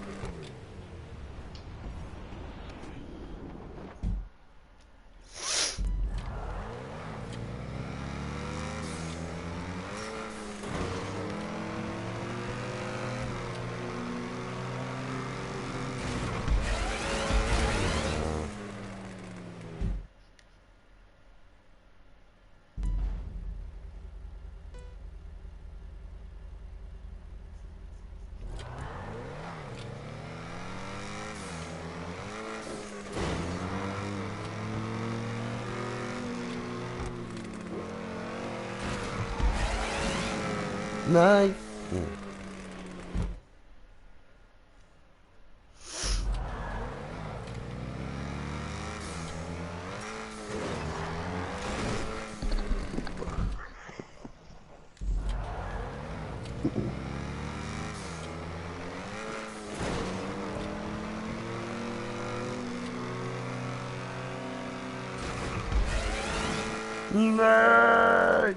Nein. Nein.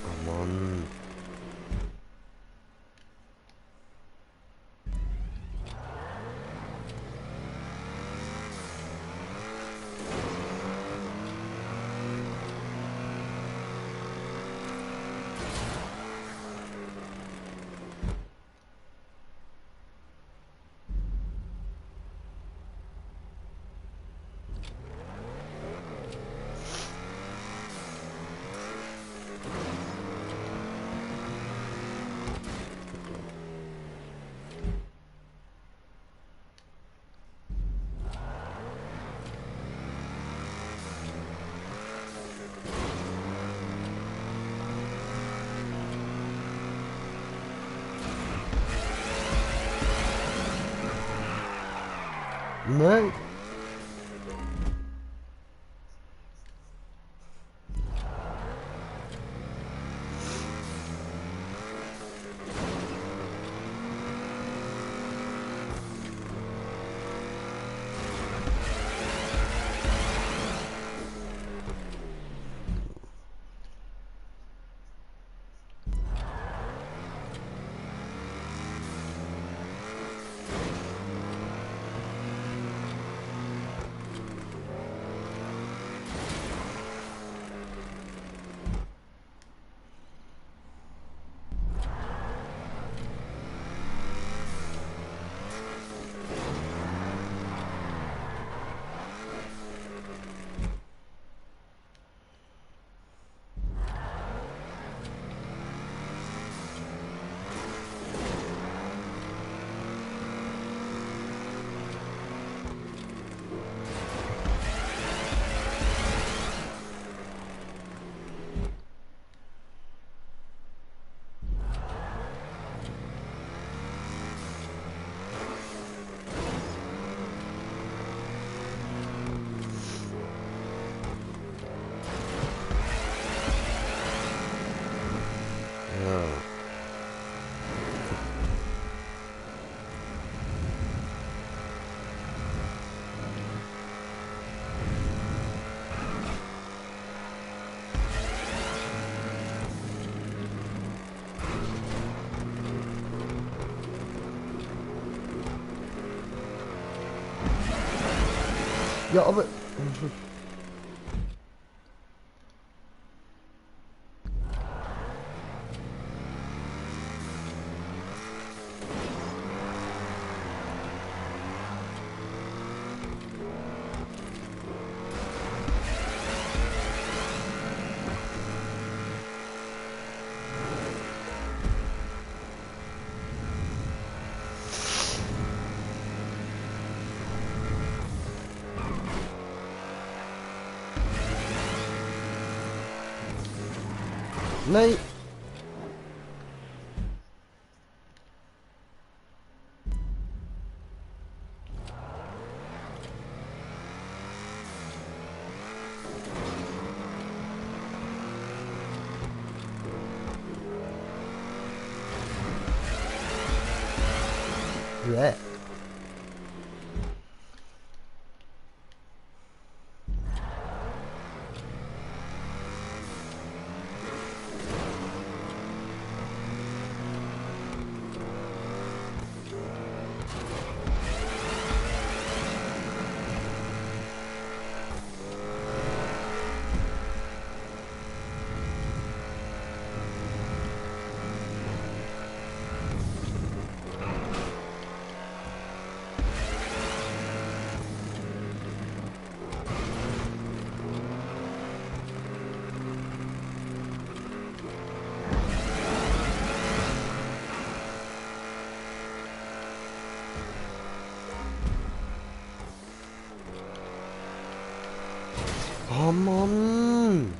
Oh Mann. Nein. Ja, aber... Nein! Ja. Oh Mann!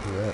Ja.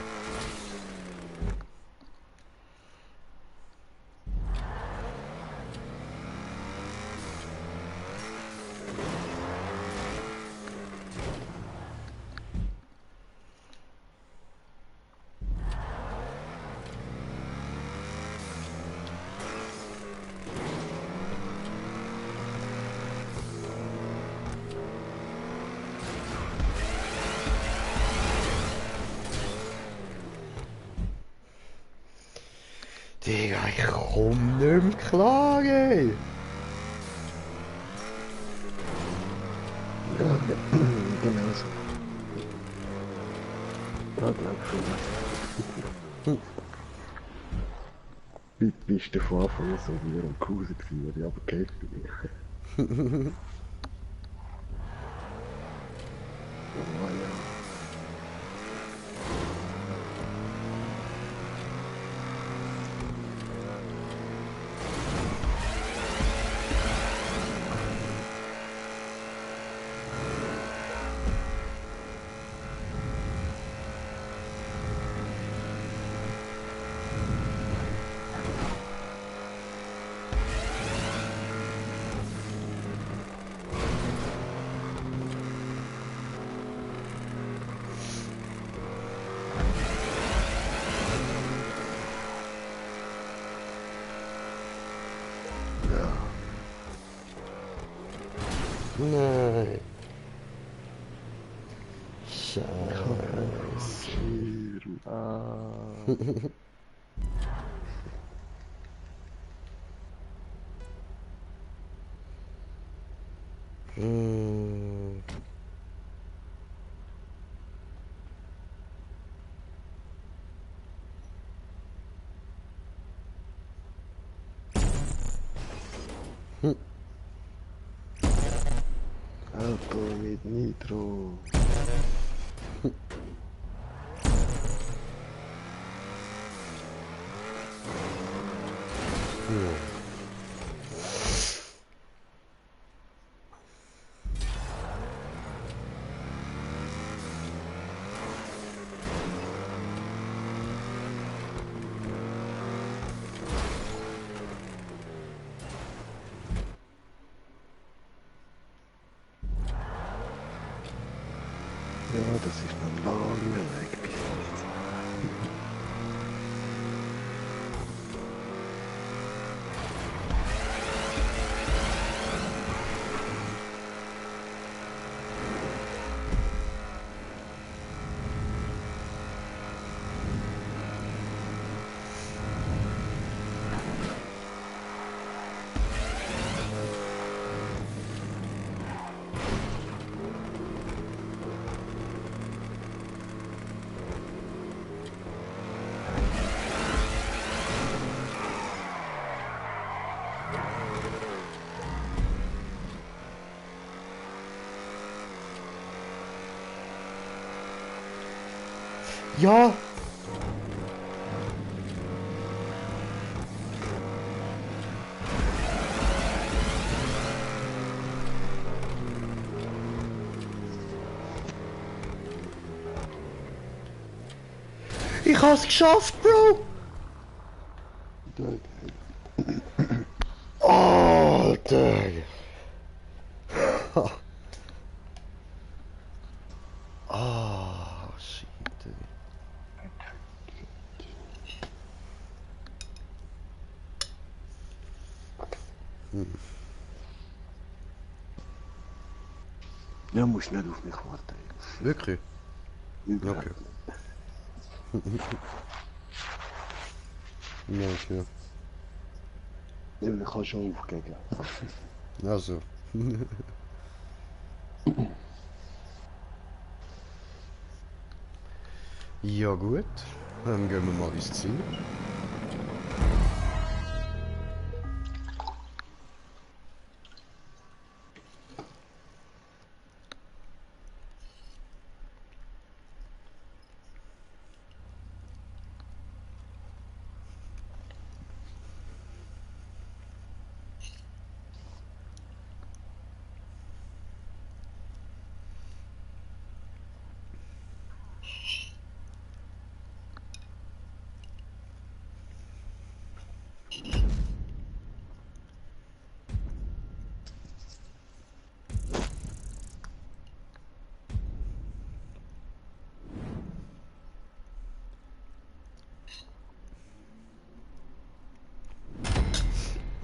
Digga, ich komm nicht mehr klar, ey! Ja, genau so. Ja, glaub schon. Wie bist du von Anfang an so wie am Kusen gewesen, ja, aber gehört bin. Oh ja. Nein. Einfach Scheiße. Schirm. Ah. Hm. Auto mit Nitro. das ist noch ein langer Weg bis jetzt. Ja! Ich hab's geschafft, Bro! Alter! Ah, shit. Ja, musst nicht auf mich warten. Wirklich? Überhaupt Okay. nicht. Ja, okay. Ja, ich kann schon aufgeben. Also. Ja gut, dann gehen wir mal ins Ziel.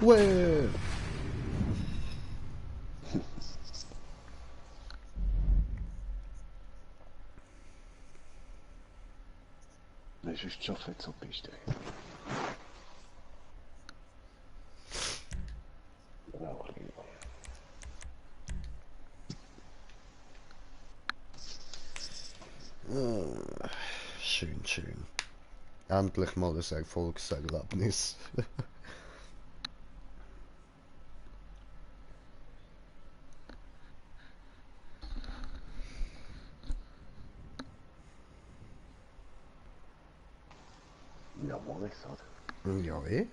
Uäh. Das ist schon fett so bist. Schön, schön. Endlich mal ein Erfolgserlebnis. Ja, mal ich sag. Ja, eh?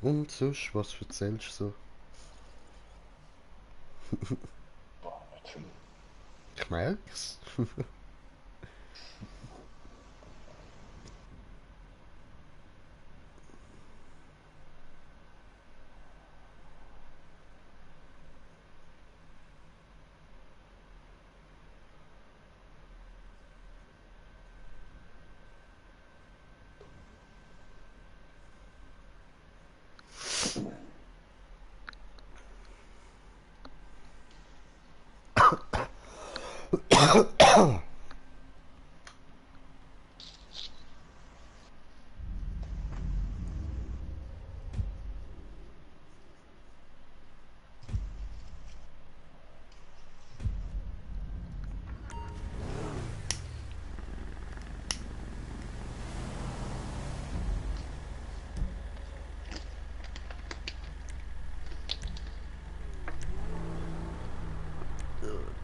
Und sonst, was erzählst du so? Boah, nicht viel. Ich merk's.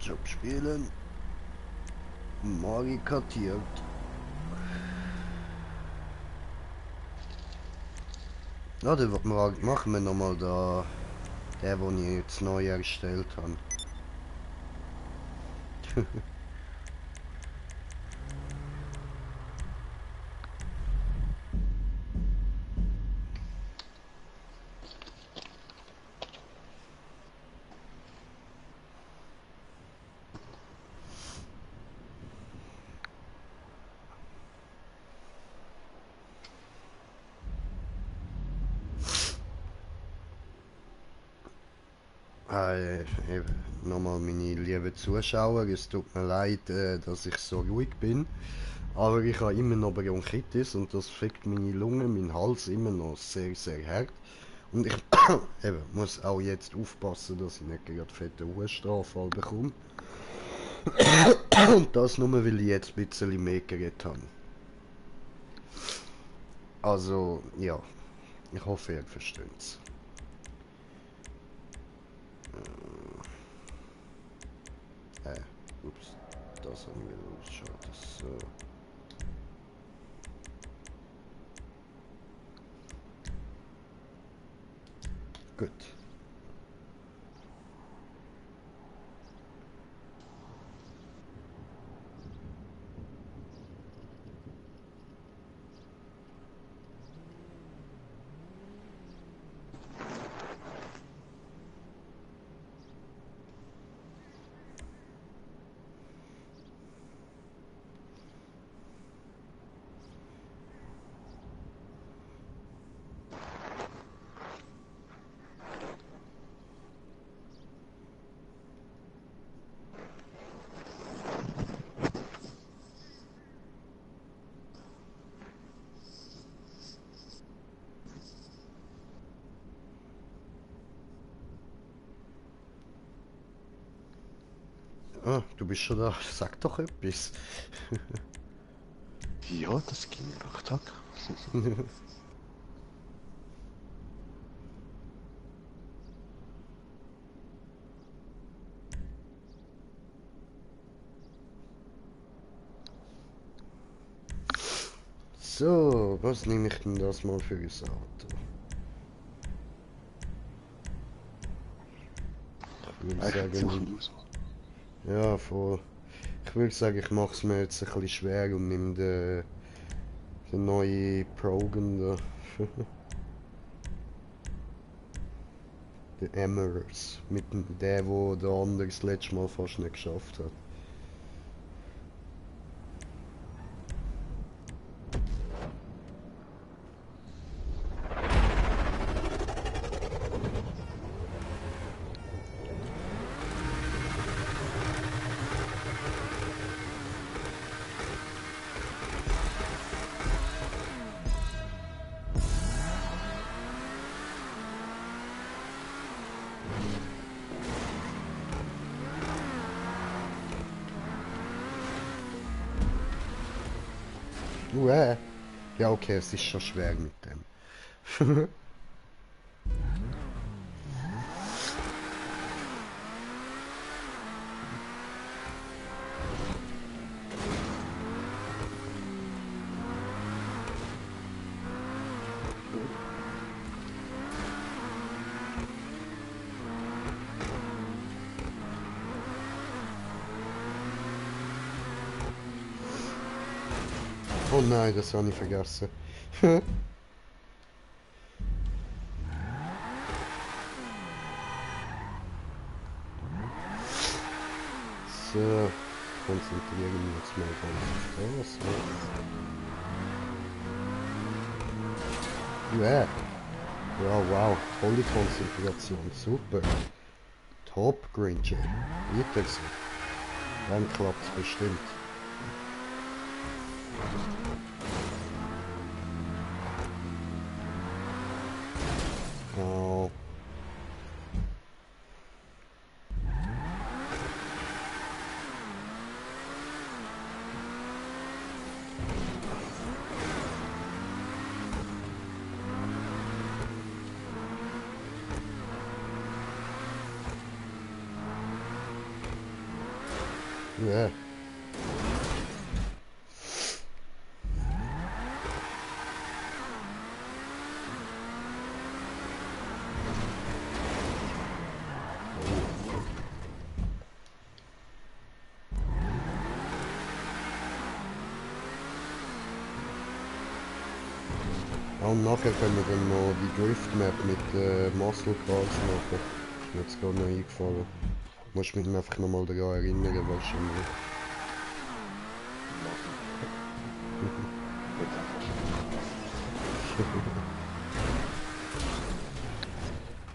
Job spielen. Mari kartiert. Na, dann machen wir nochmal da. Der, den ich jetzt neu erstellt habe. Nochmal meine lieben Zuschauer, es tut mir leid, dass ich so ruhig bin, aber ich habe immer noch Bronchitis und das fickt meine Lunge, mein Hals immer noch sehr, sehr hart. Und ich muss auch jetzt aufpassen, dass ich nicht gerade fetten Hustenanfall bekomme. Und das nur, weil ich jetzt ein bisschen mehr geredet habe. Also, ja, ich hoffe, ihr versteht es. Ups, das haben wir losgeschaut. So. Gut. Ah, du bist schon da. Sag doch etwas. Ja, das ging ruckzuck. So, was nehme ich denn das mal für ein Auto? Ich würde sagen, ja, voll. Ich würde sagen, ich mache es mir jetzt ein bisschen schwer und nehme den neuen Progen da. Den Emirates. Mit dem, der andere das letzte Mal fast nicht geschafft hat. Ja, okay, es ist schon schwer mit dem. Oh nein, das habe ich vergessen. So, konzentrieren wir uns mal ganz auf das. Ja. Ja, wow, tolle Konzentration, super. Top, Green Jay. Weiter so. Dann klappt's bestimmt. Oh. Ja. Und nachher können wir dann noch die Drift Map mit Muscle Cars machen. Ist mir jetzt gerade noch eingefallen. Musst mich einfach nochmal daran erinnern, was schon mal.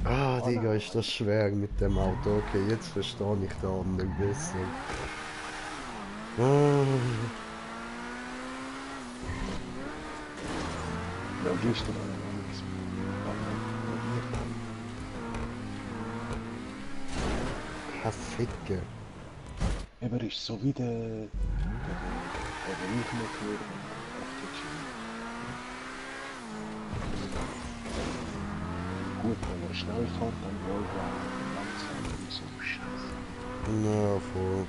Ah, Digga, ist das schwer mit dem Auto. Okay, jetzt verstehe ich den anderen besser. Ah. Ja, wie ist denn nichts? Herr Ficke. Aber ist so wie der ich noch höre auf der Schiene. Gut, wenn er schnell fährt, dann wohl langsam und so scheiße. Ja, voll.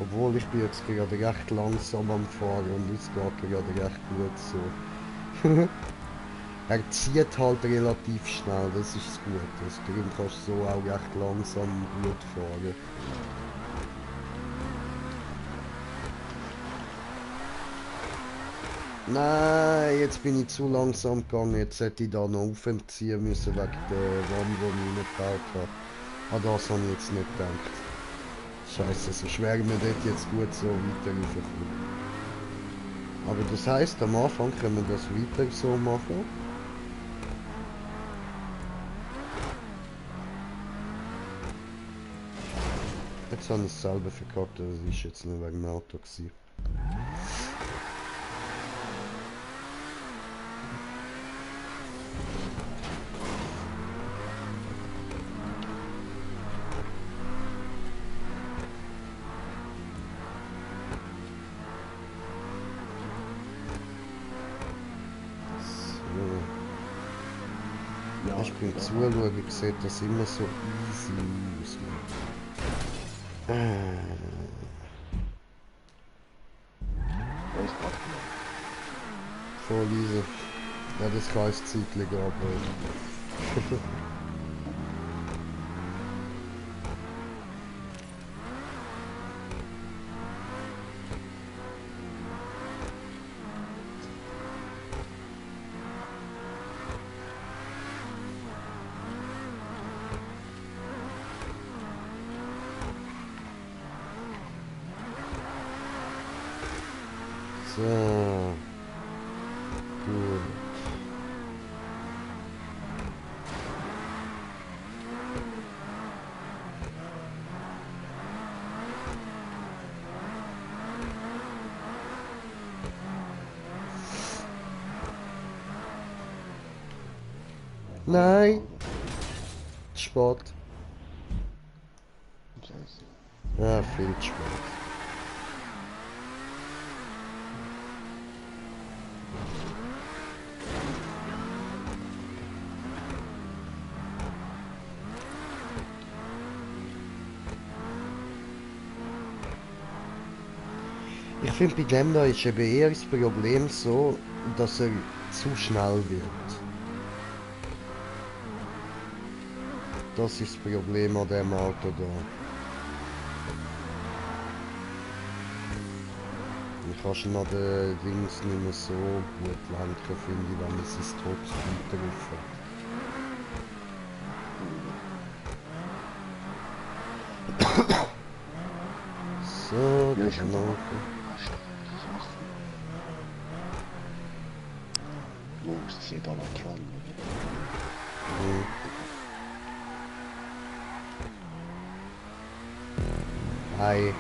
Obwohl ich bin jetzt gerade recht langsam am Fahren und es geht gerade recht gut so. Er zieht halt relativ schnell, das ist das Gute. Darum kannst du so auch recht langsam gut fahren. Nein, jetzt bin ich zu langsam gegangen. Jetzt hätte ich da noch aufziehen müssen wegen der Wand, die ich reingebaut habe. An das habe ich jetzt nicht gedacht. Scheiße, so schwer wir dort jetzt gut so weiter raufkommen. Aber das heisst, am Anfang können wir das weiter so machen. Jetzt habe ich es selber verkackt, das war jetzt nur wegen dem Auto gewesen. Ja, Ich bin zuschauen, sieht das immer so easy aus. weiß grad nicht. Voll easy. Ja, das kann ein Zeitchen gehen, aber... So. Gut. Nein! Sport. Scheiße. Ja, viel zu spät. Ich finde, bei dem da ist eben eher das Problem so, dass er zu schnell wird. Das ist das Problem an dem Auto da. Ich kann schon an den Dings nicht mehr so gut lenken, finde ich, wenn man sein Topspeed drauf hat. So, Ja, das ich hab laufen. Los, zieh da noch dran. Ei.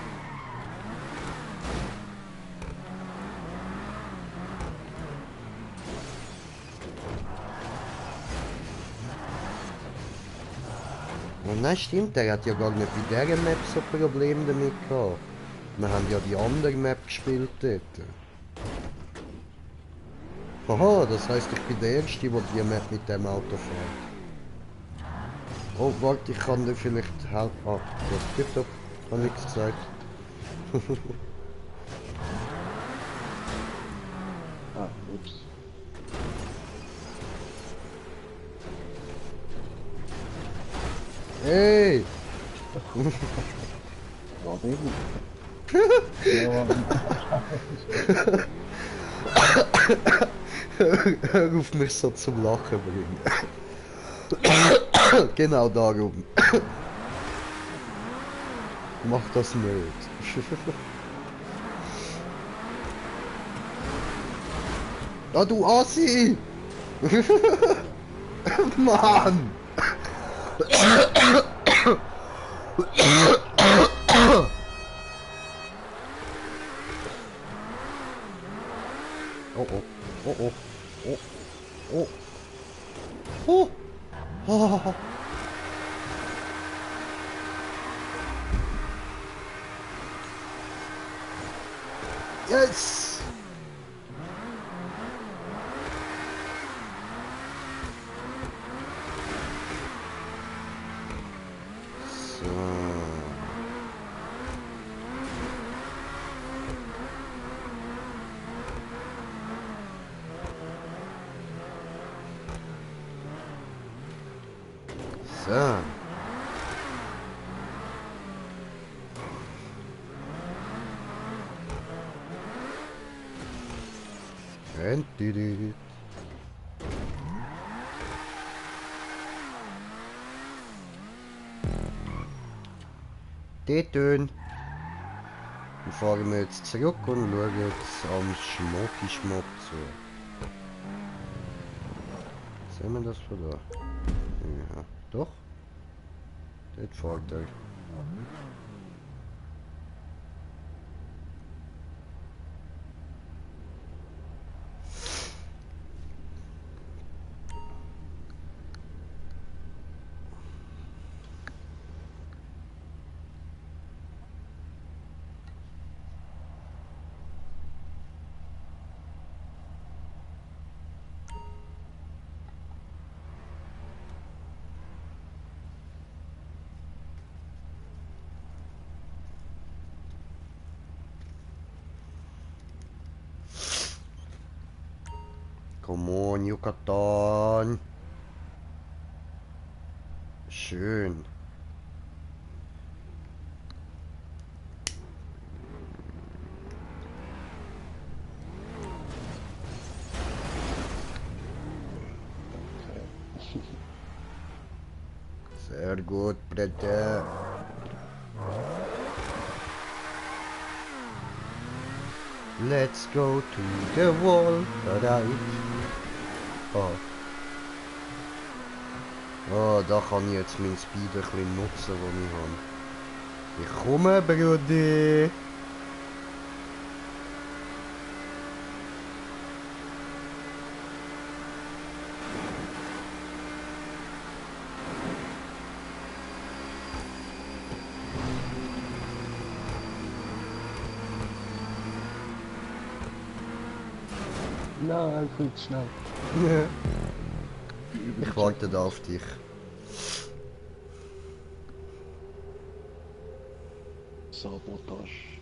Und nein, stimmt, der hat ja gar nicht bei dieser Map so Probleme damit gehabt. Wir haben ja die andere Map gespielt dort. Aha, das heisst, ich bin der Erste, der die Map mit dem Auto fährt. Oh, warte, ich kann dir vielleicht helfen. Ah, das geht doch. Ich habe nichts gesagt. Ah, ups. Hey! War der gut. Ja, Hör auf mich so zum Lachen bringen. Genau darum. Mach das nicht. Ah, du Assi! Mann! Oh oh, oh oh, oh, oh, oh, oh. Yes! So. So. Dort. Dann fahren wir jetzt zurück und schauen jetzt am Schmocki-Schmock zu. Sehen wir das von da? Ja, doch. Dort fährt er. Come on, Yucatan. Schön. Sehr gut, Brette. Let's go to the wall, right? Oh. Oh, da kann ich jetzt meinen Speed ein bisschen nutzen, den ich habe. Ich komme, Brudi! nein, viel zu schnell. Ich warte da auf dich. Sabotage.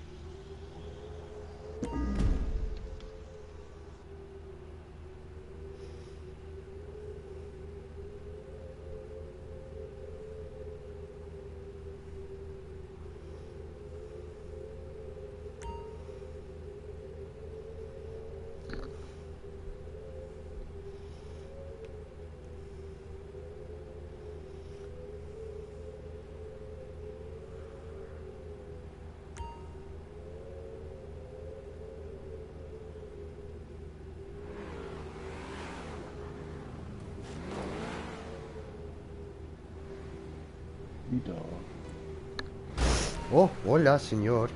Wieder. Oh, hola, Signor.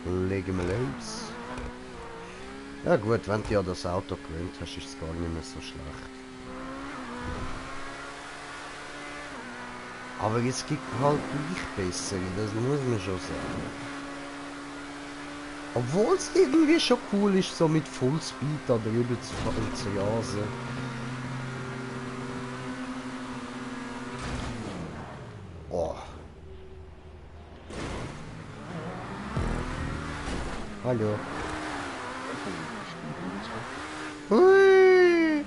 So. Legen wir los. Ja gut, wenn du ja das Auto gewöhnt hast, ist es gar nicht mehr so schlecht. Aber es gibt halt gleich bessere, das muss man schon sagen. Obwohl es irgendwie schon cool ist, so mit Fullspeed da drüber zu rasen. Oh. Hallo. Hui.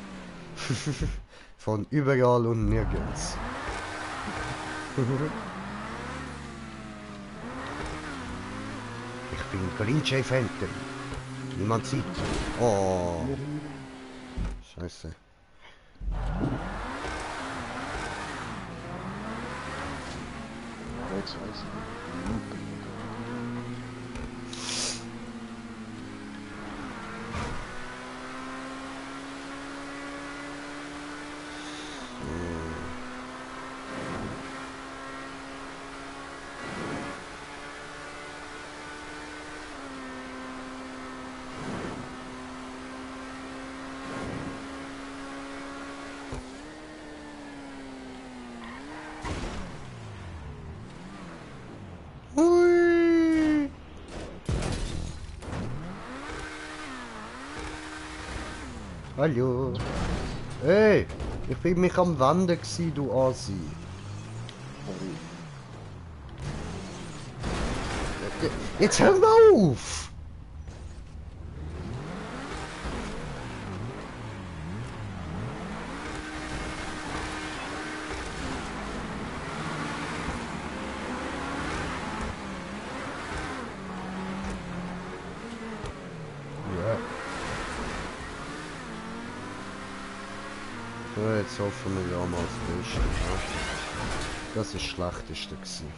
Von überall und nirgends. Ich bin Green Jay Phantom. Niemand sieht. Oh. Scheiße. Jetzt weiß ich. Hui. Hallo. Hey, ich bin mich am Wenden gsi, du Asi. Jetzt hör mal auf! Ja. So, jetzt hoffen wir ja mal das Beste. Ja. Das ist das Schlechteste gewesen.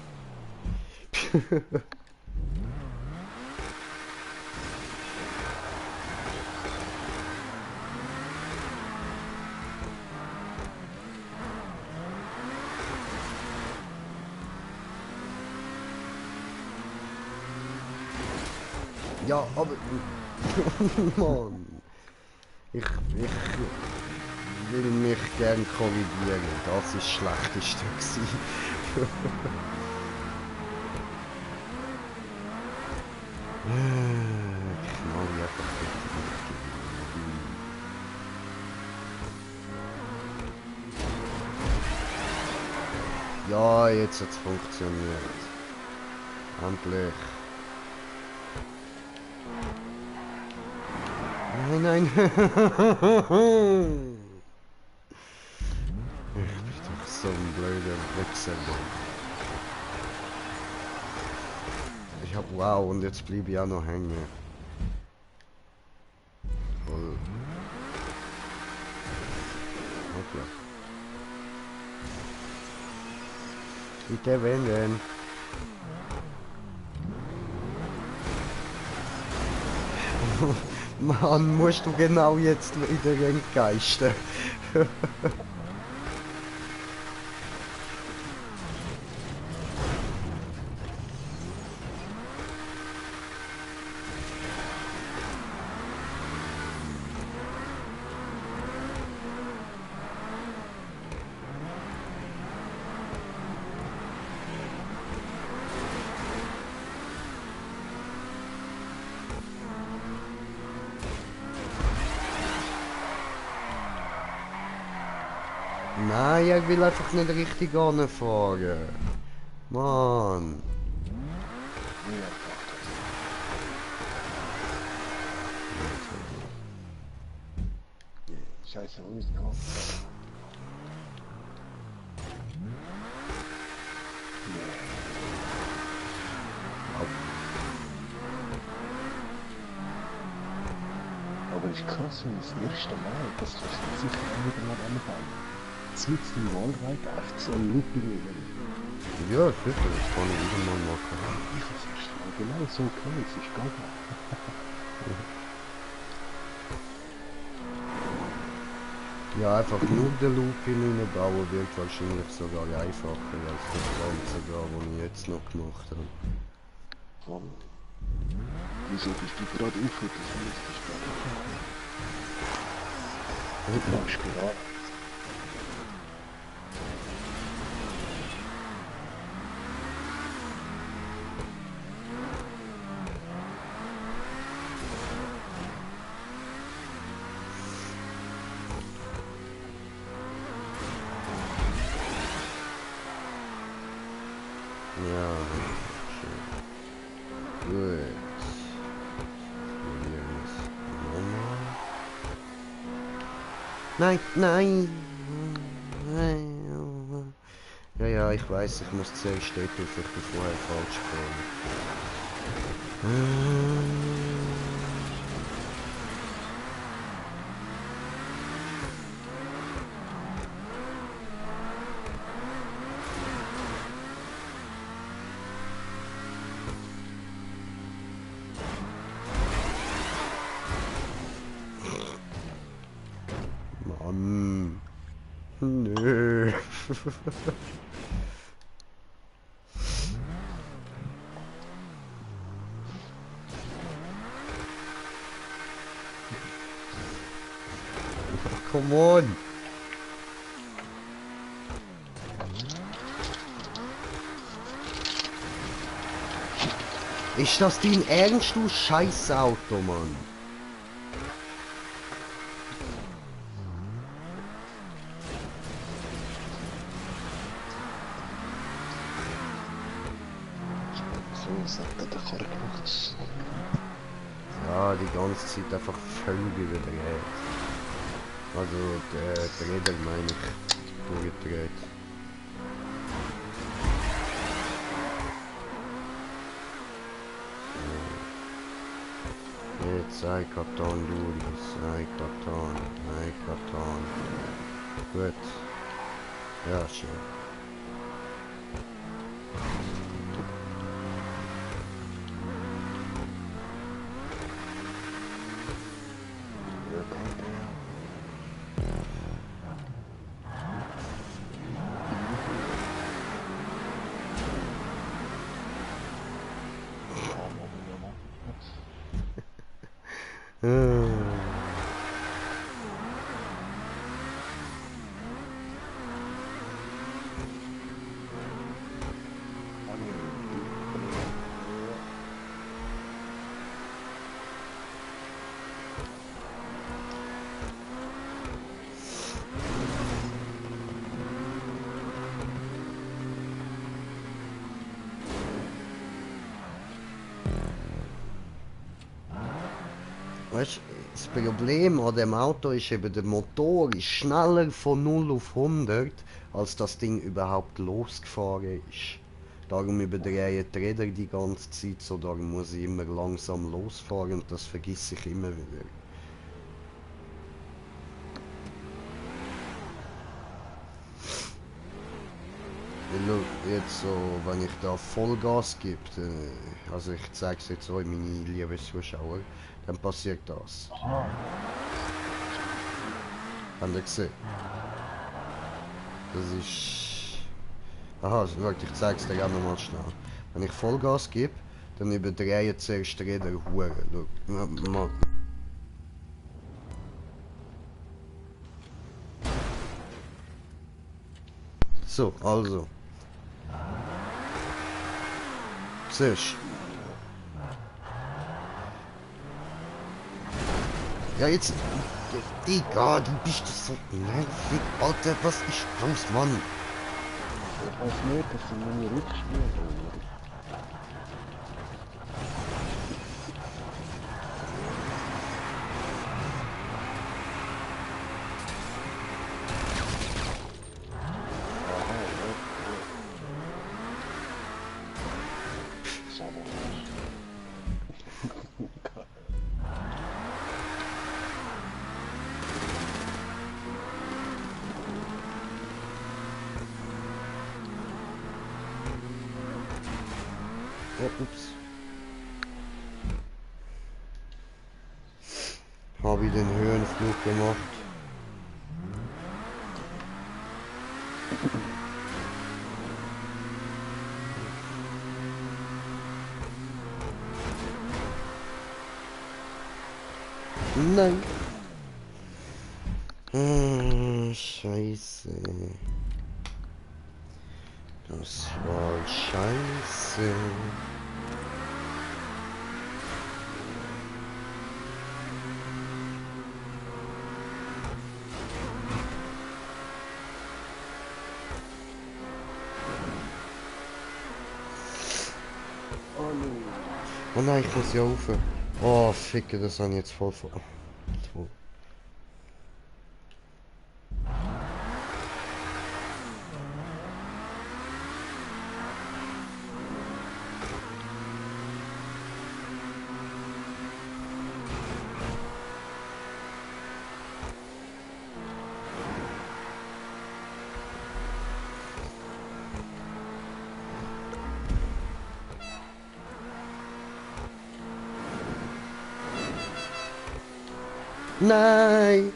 Ja, aber... Mann. Ich will mich gern korrigieren. Das ist das Schlechteste gewesen. Knall einfach richtig. Ja, jetzt hat es funktioniert. Endlich. Nein, nein. Ich bin doch so ein blöder Wichser. Ich hab... Wow, und jetzt blieb ich auch noch hängen. Voll. Okay. Bitte wenden. Mann, musst du genau jetzt wieder entgeisten. Nein, er will einfach nicht richtig anfahren. Mann. Scheiße, wo ist die Karte? Aber ist krass, wenn das erste Mal, dass du es sicher wieder mal anfangen. Zwitzt im Waldreit echt so ein Looping. Ja, sicher, das kann ich wieder mal machen. Ich hab's erst mal genau so okay, es ist gegangen. Ja, einfach nur den Loop hineinbauen wird wahrscheinlich sogar einfacher als das Ganze da, was ich jetzt noch gemacht habe. Mann. Wieso bist du gerade auf? Das müsstest du gar nicht machen. Du brauchst gerade. Ja, schön. Gut. Probieren wir es nochmal. Nein, nein! Nein. Ja, ja, ich weiß, ich muss zuerst dort auf, ich bin vorher falsch gefahren. Mann. Nö. Come on. Ist das dein Ernst, du Scheißauto, Mann? So sagt der Karre gemacht. Ja, die ganze Zeit einfach völlig überdreht. Also, der Räder meine ich, durchgedreht. Jetzt ein Karton, Luris, ein Karton, ein Karton. Gut. Ja, schön. Weißt du, das Problem an dem Auto ist eben, der Motor ist schneller von 0 auf 100, als das Ding überhaupt losgefahren ist. Darum überdrehen die Räder die ganze Zeit so, darum muss ich immer langsam losfahren und das vergesse ich immer wieder. Jetzt so, wenn ich da Vollgas gebe, also ich zeige es jetzt euch, meine lieben Zuschauer, dann passiert das. Habt ihr gesehen? Das ist... Aha, warte, ich zeige es dir auch nochmal schnell. Wenn ich Vollgas gebe, dann überdrehen zuerst die Räder Huren. Schau, so, also. Siehst du? Ja, jetzt... Digga, du bist so nervig, Alter, was ist los, Mann? Ich weiß nicht, das sind meine Rückspiele. Ja, ups. Habe ich den Höhenflug gemacht? Nein. Scheiße. Das war scheiße. Oh nein, ich muss ja rauf. Oh, ficke, das habe ich jetzt voll vor. So. Nein!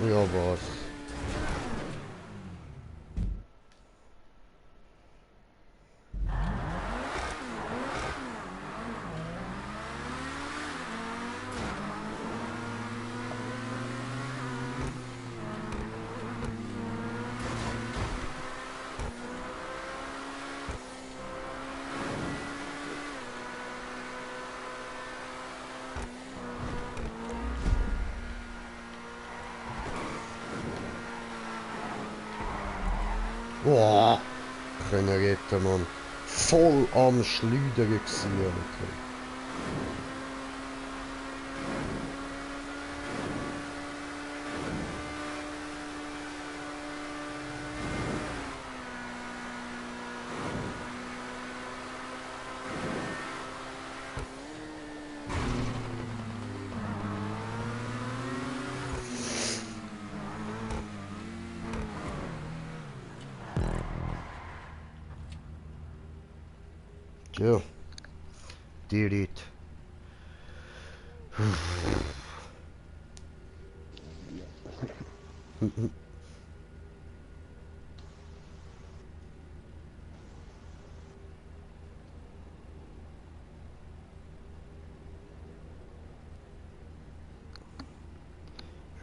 Ja, was? Boah! Können retten, Mann. Voll am Schleudern gewesen, Alter. Ja. Did it.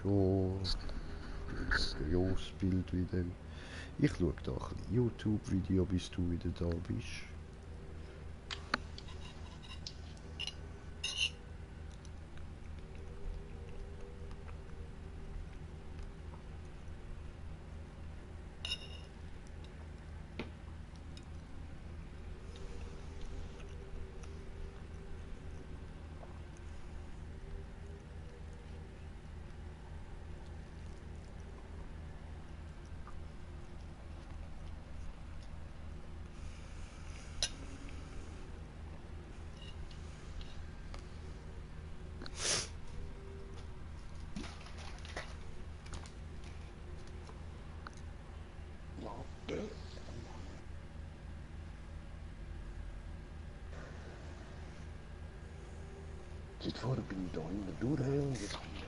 Schon das Bild wieder. Ich schaue da ein bisschen YouTube-Video, bis du wieder da bist. Vorher bin ich da immer durchhängen, jetzt bin ich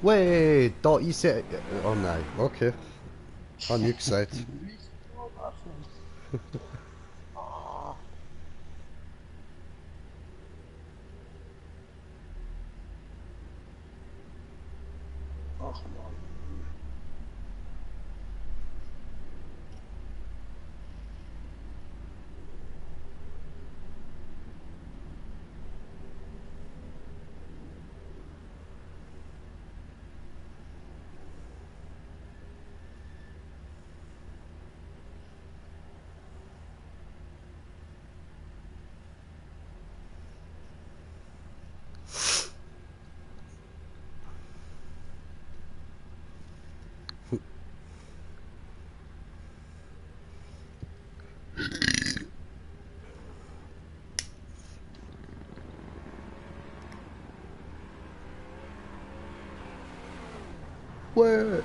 Wait, da ist er. Oh nein, okay. Hab nichts gesagt. Ach man. Wait.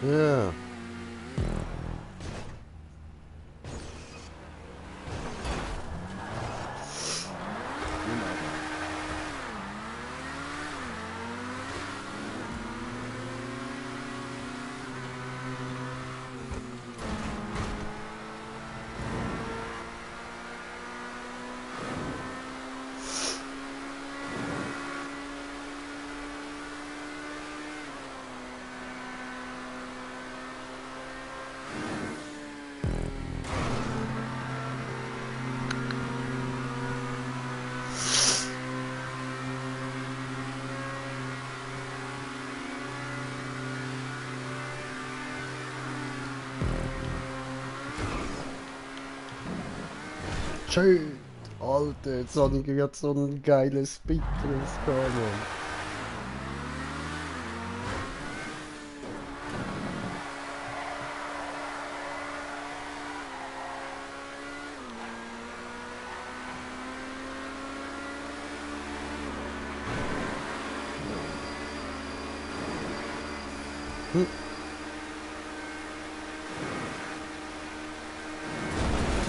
Tja. Schön. Alter, jetzt habe ich gerade so ein geiles Bild rausgekommen.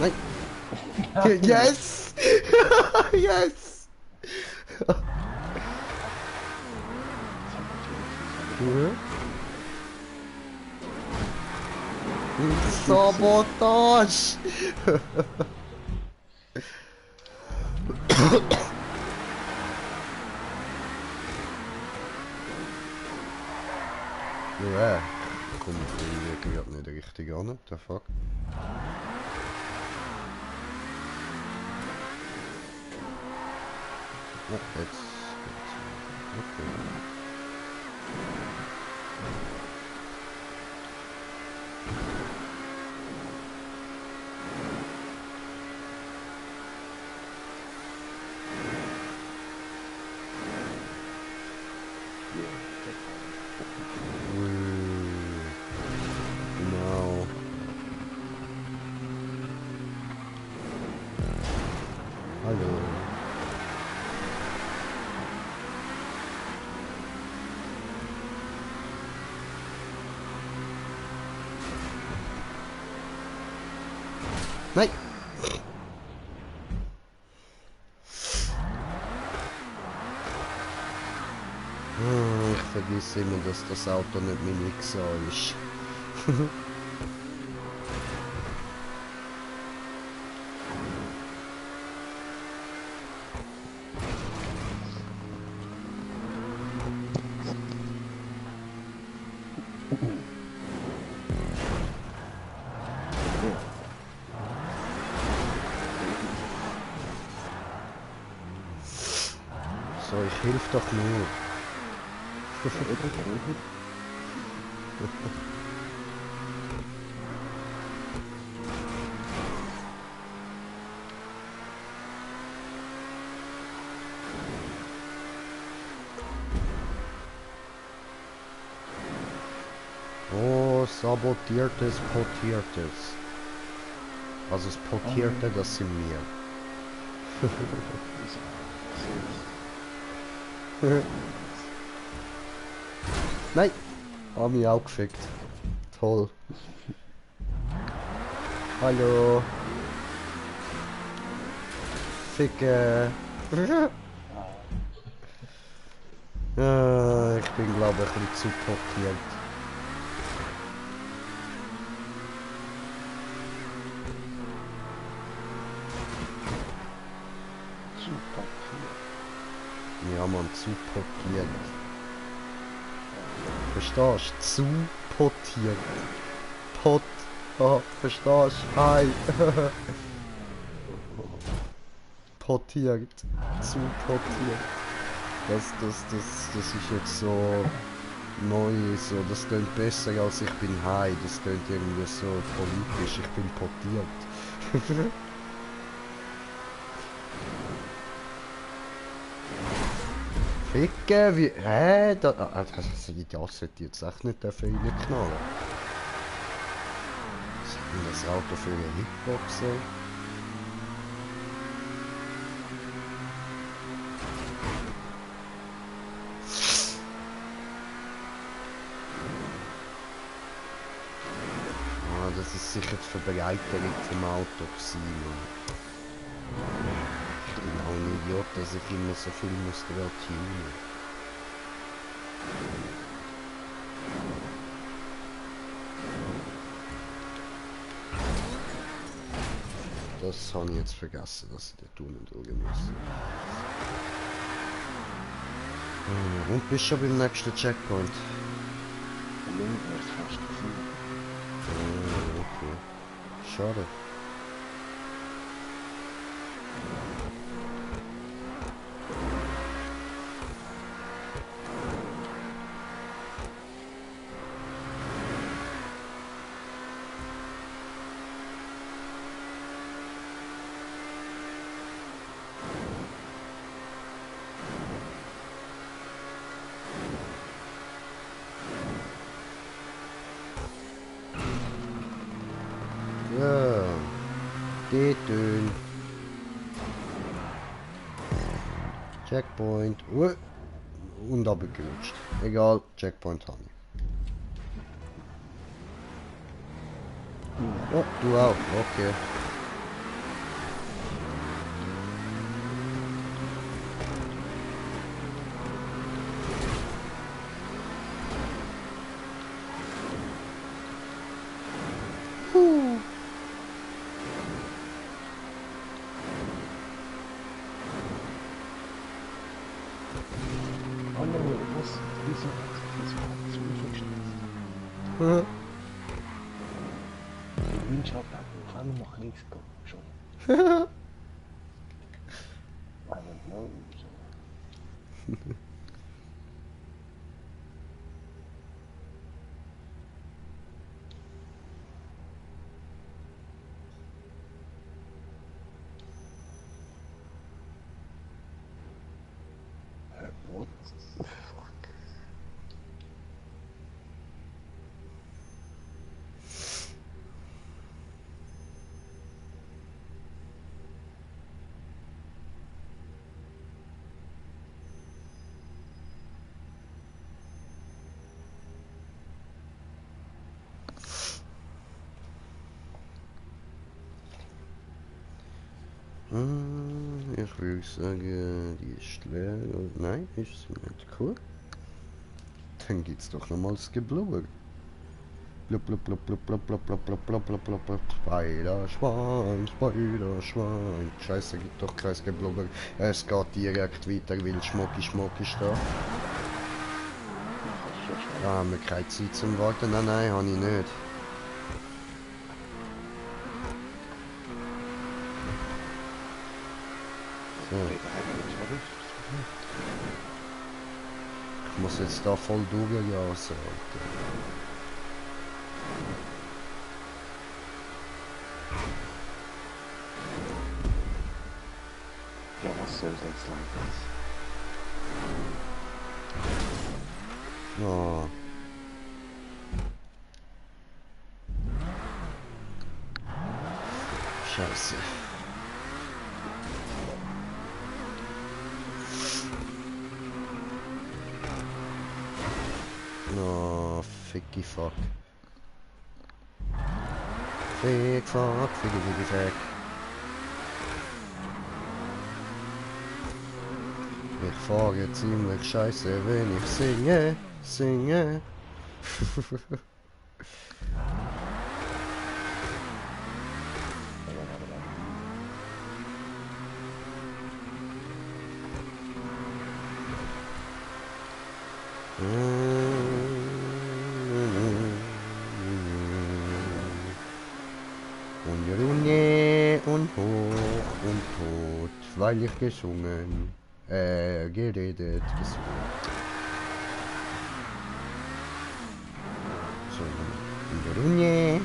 Nein. Yes! Yes! Sabotage! Ja, kommt irgendwie gerade nicht richtig an, what the fuck? Oh, jetzt. Okay. Genau. Hallo. Nein! Ich vergesse immer, dass das Auto nicht meine XA ist. So, ich hilf doch nur. Oh, sabotiertes, potiertes. Also das Potierte, das sind wir. Nein! Hab mich auch gefickt. Toll. Hallo. Ficke. Ich bin glaube ich ein bisschen zu potiert. Ja man, zu potiert. Verstehst du? Zu potiert. Pot. Oh, verstehst du? Hi. Potiert. Zu potiert. Das ist jetzt so neu, so, das klingt besser als ich bin high. Das klingt irgendwie so politisch. Ich bin potiert. Ficke, wie. Hä? Das hätte jetzt echt nicht reinknallen. Was hat denn das Auto für eine Hitbox? Ah, das ist sicher die Verbreiterung vom Auto gewesen. Ich bin auch ein Idiot, dass ich immer so viel musste tunen. Das habe ich jetzt vergessen, dass ich da tunen muss. Und bist schon beim nächsten Checkpoint? Okay. Schade. Ja, geht dünn. Checkpoint. Und abgerutscht. Egal, Checkpoint haben wir. Oh, du auch, okay. What the fuck? Ich würde sagen, die ist leer. Nein, ist sie nicht. Cool. Dann gibt's doch nochmal das Geblubber. Blub, blub, blub, blub, blub, blub, blub, blub, blub, blub, blub, blub. Spider-Schwein, Spider-Schwein. Scheiße, gibt doch kein Geblubber. Es geht direkt weiter, weil Schmuck ist da. Ah, haben wir keine Zeit zum Warten? Nein, habe ich nicht. So. Nee, da hätte ich mal Ich muss jetzt da voll durchjasen, Alter. Ja, was soll das sein? Oh. Scheiße. Oh, ficky fuck. Fick, fuck, ficky, ficky, fuck. Ich fahre ziemlich scheiße, wenn ich singe. Und Runje und hoch und tot, weil ich gesungen, geredet, gesungen. So, und Runje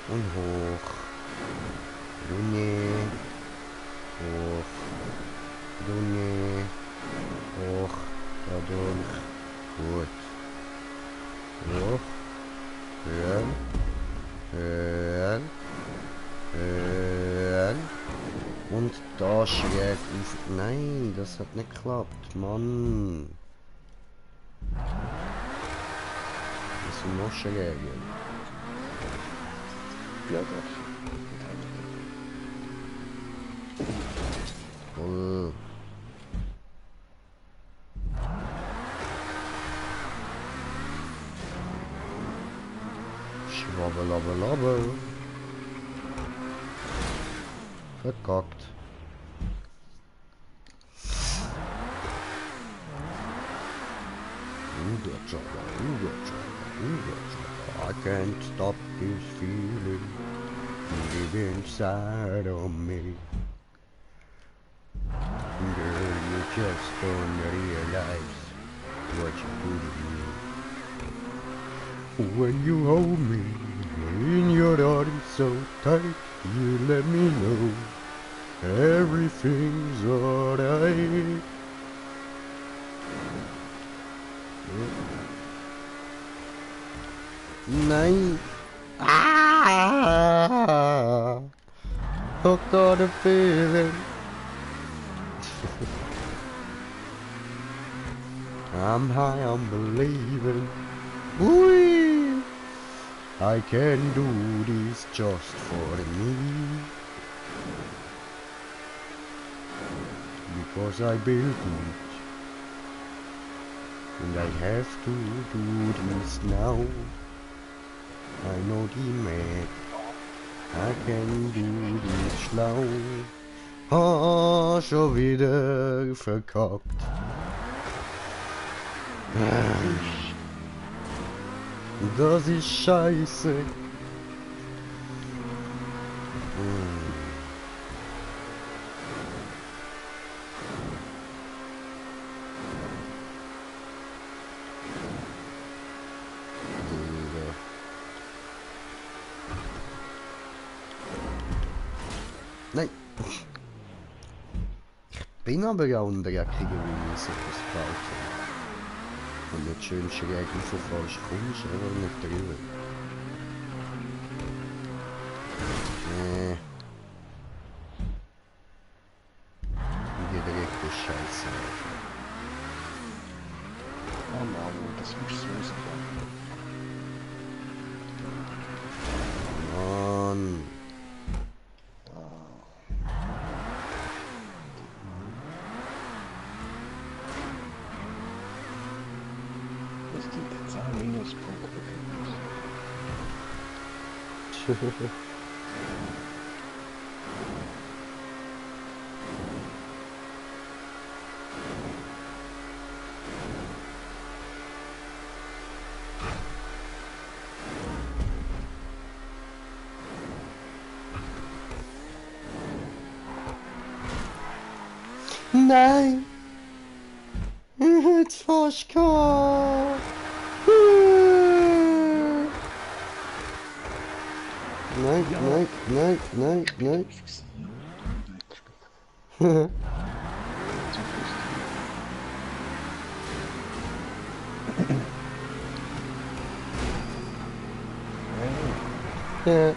und hoch, Runje, hoch, Runje, hoch, dadurch, gut, hoch. Hören. Hören. Hören. Und da schräg auf. Nein, das hat nicht geklappt. Mann. Das ist noch schräger. Ja, das. Voll. Schwabbelabbelabbel. Verkackt. I can't stop this feeling deep inside of me. Girl, you just don't realize what you do to me. When you hold me in your arms so tight, you let me know everything's alright. Nein. Ah! Hooked on the feeling. I'm high on believing. Whee! I can do this just for me. Because I built it. And I have to do this now. I know the map. I can do this schlau. Ah, schon wieder verkackt. Das ist scheiße. Nein. Ich bin aber ja untergegangen, wie ich das gebaut habe. Und nicht schön schräg rauffahrst, kommst du aber nicht drüber. Nee. Hier direkt ist scheiße. Oh Mann, das muss so sein. Mann. Das gibt jetzt einen Minuspunkt. Nein! Ich hätte es fast gehabt! Nein, nein, nein, nein, nein. Ja.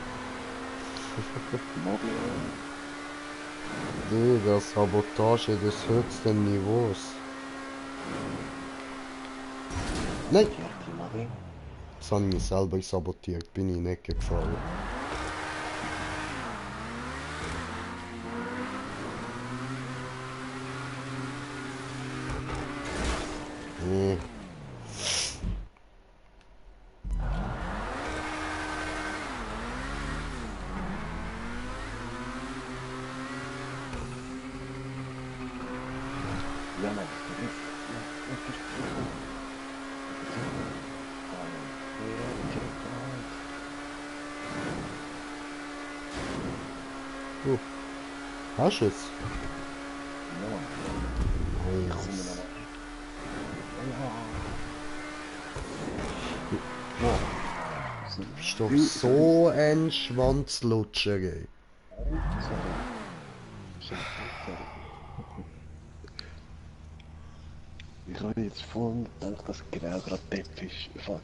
Digga, Sabotage des höchsten Niveaus. Nein! Das habe ich mich selber sabotiert, bin ich in die Ecke gefahren. Nee. Ja, nein, das ist... Hast du es? Ja, Nice. ja. Du bist doch so ein Schwanzlutscher, ey. Sorry. Ich habe jetzt vorhin gedacht, dass genau gerade Depp ist. Fuck.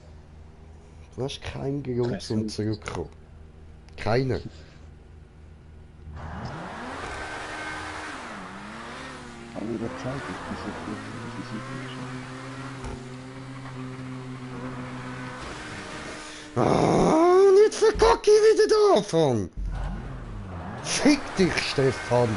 Du hast keinen Grund zum Zurückkommen. Keinen. Aber überzeugt ist diese Ah, nicht verkacke ich wieder den Anfang! Fick dich, Stefan!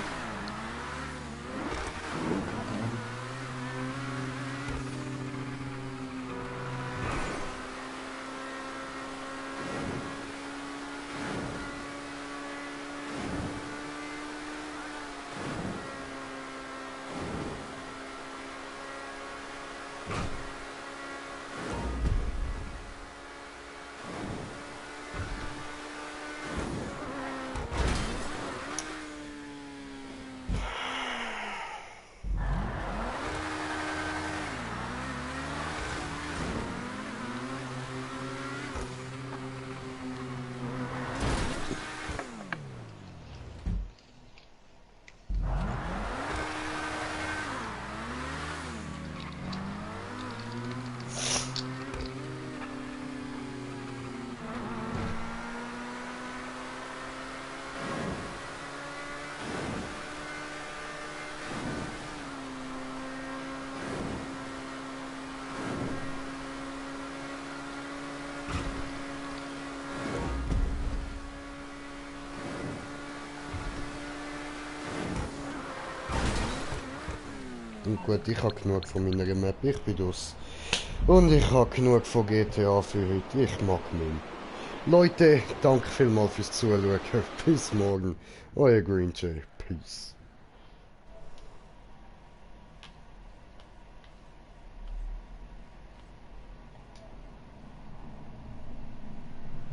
Und gut, ich habe genug von meiner Map, ich bin aus. Und ich habe genug von GTA für heute, ich mag nicht. Leute, danke vielmals fürs Zuschauen, bis morgen, euer Green Jay, peace.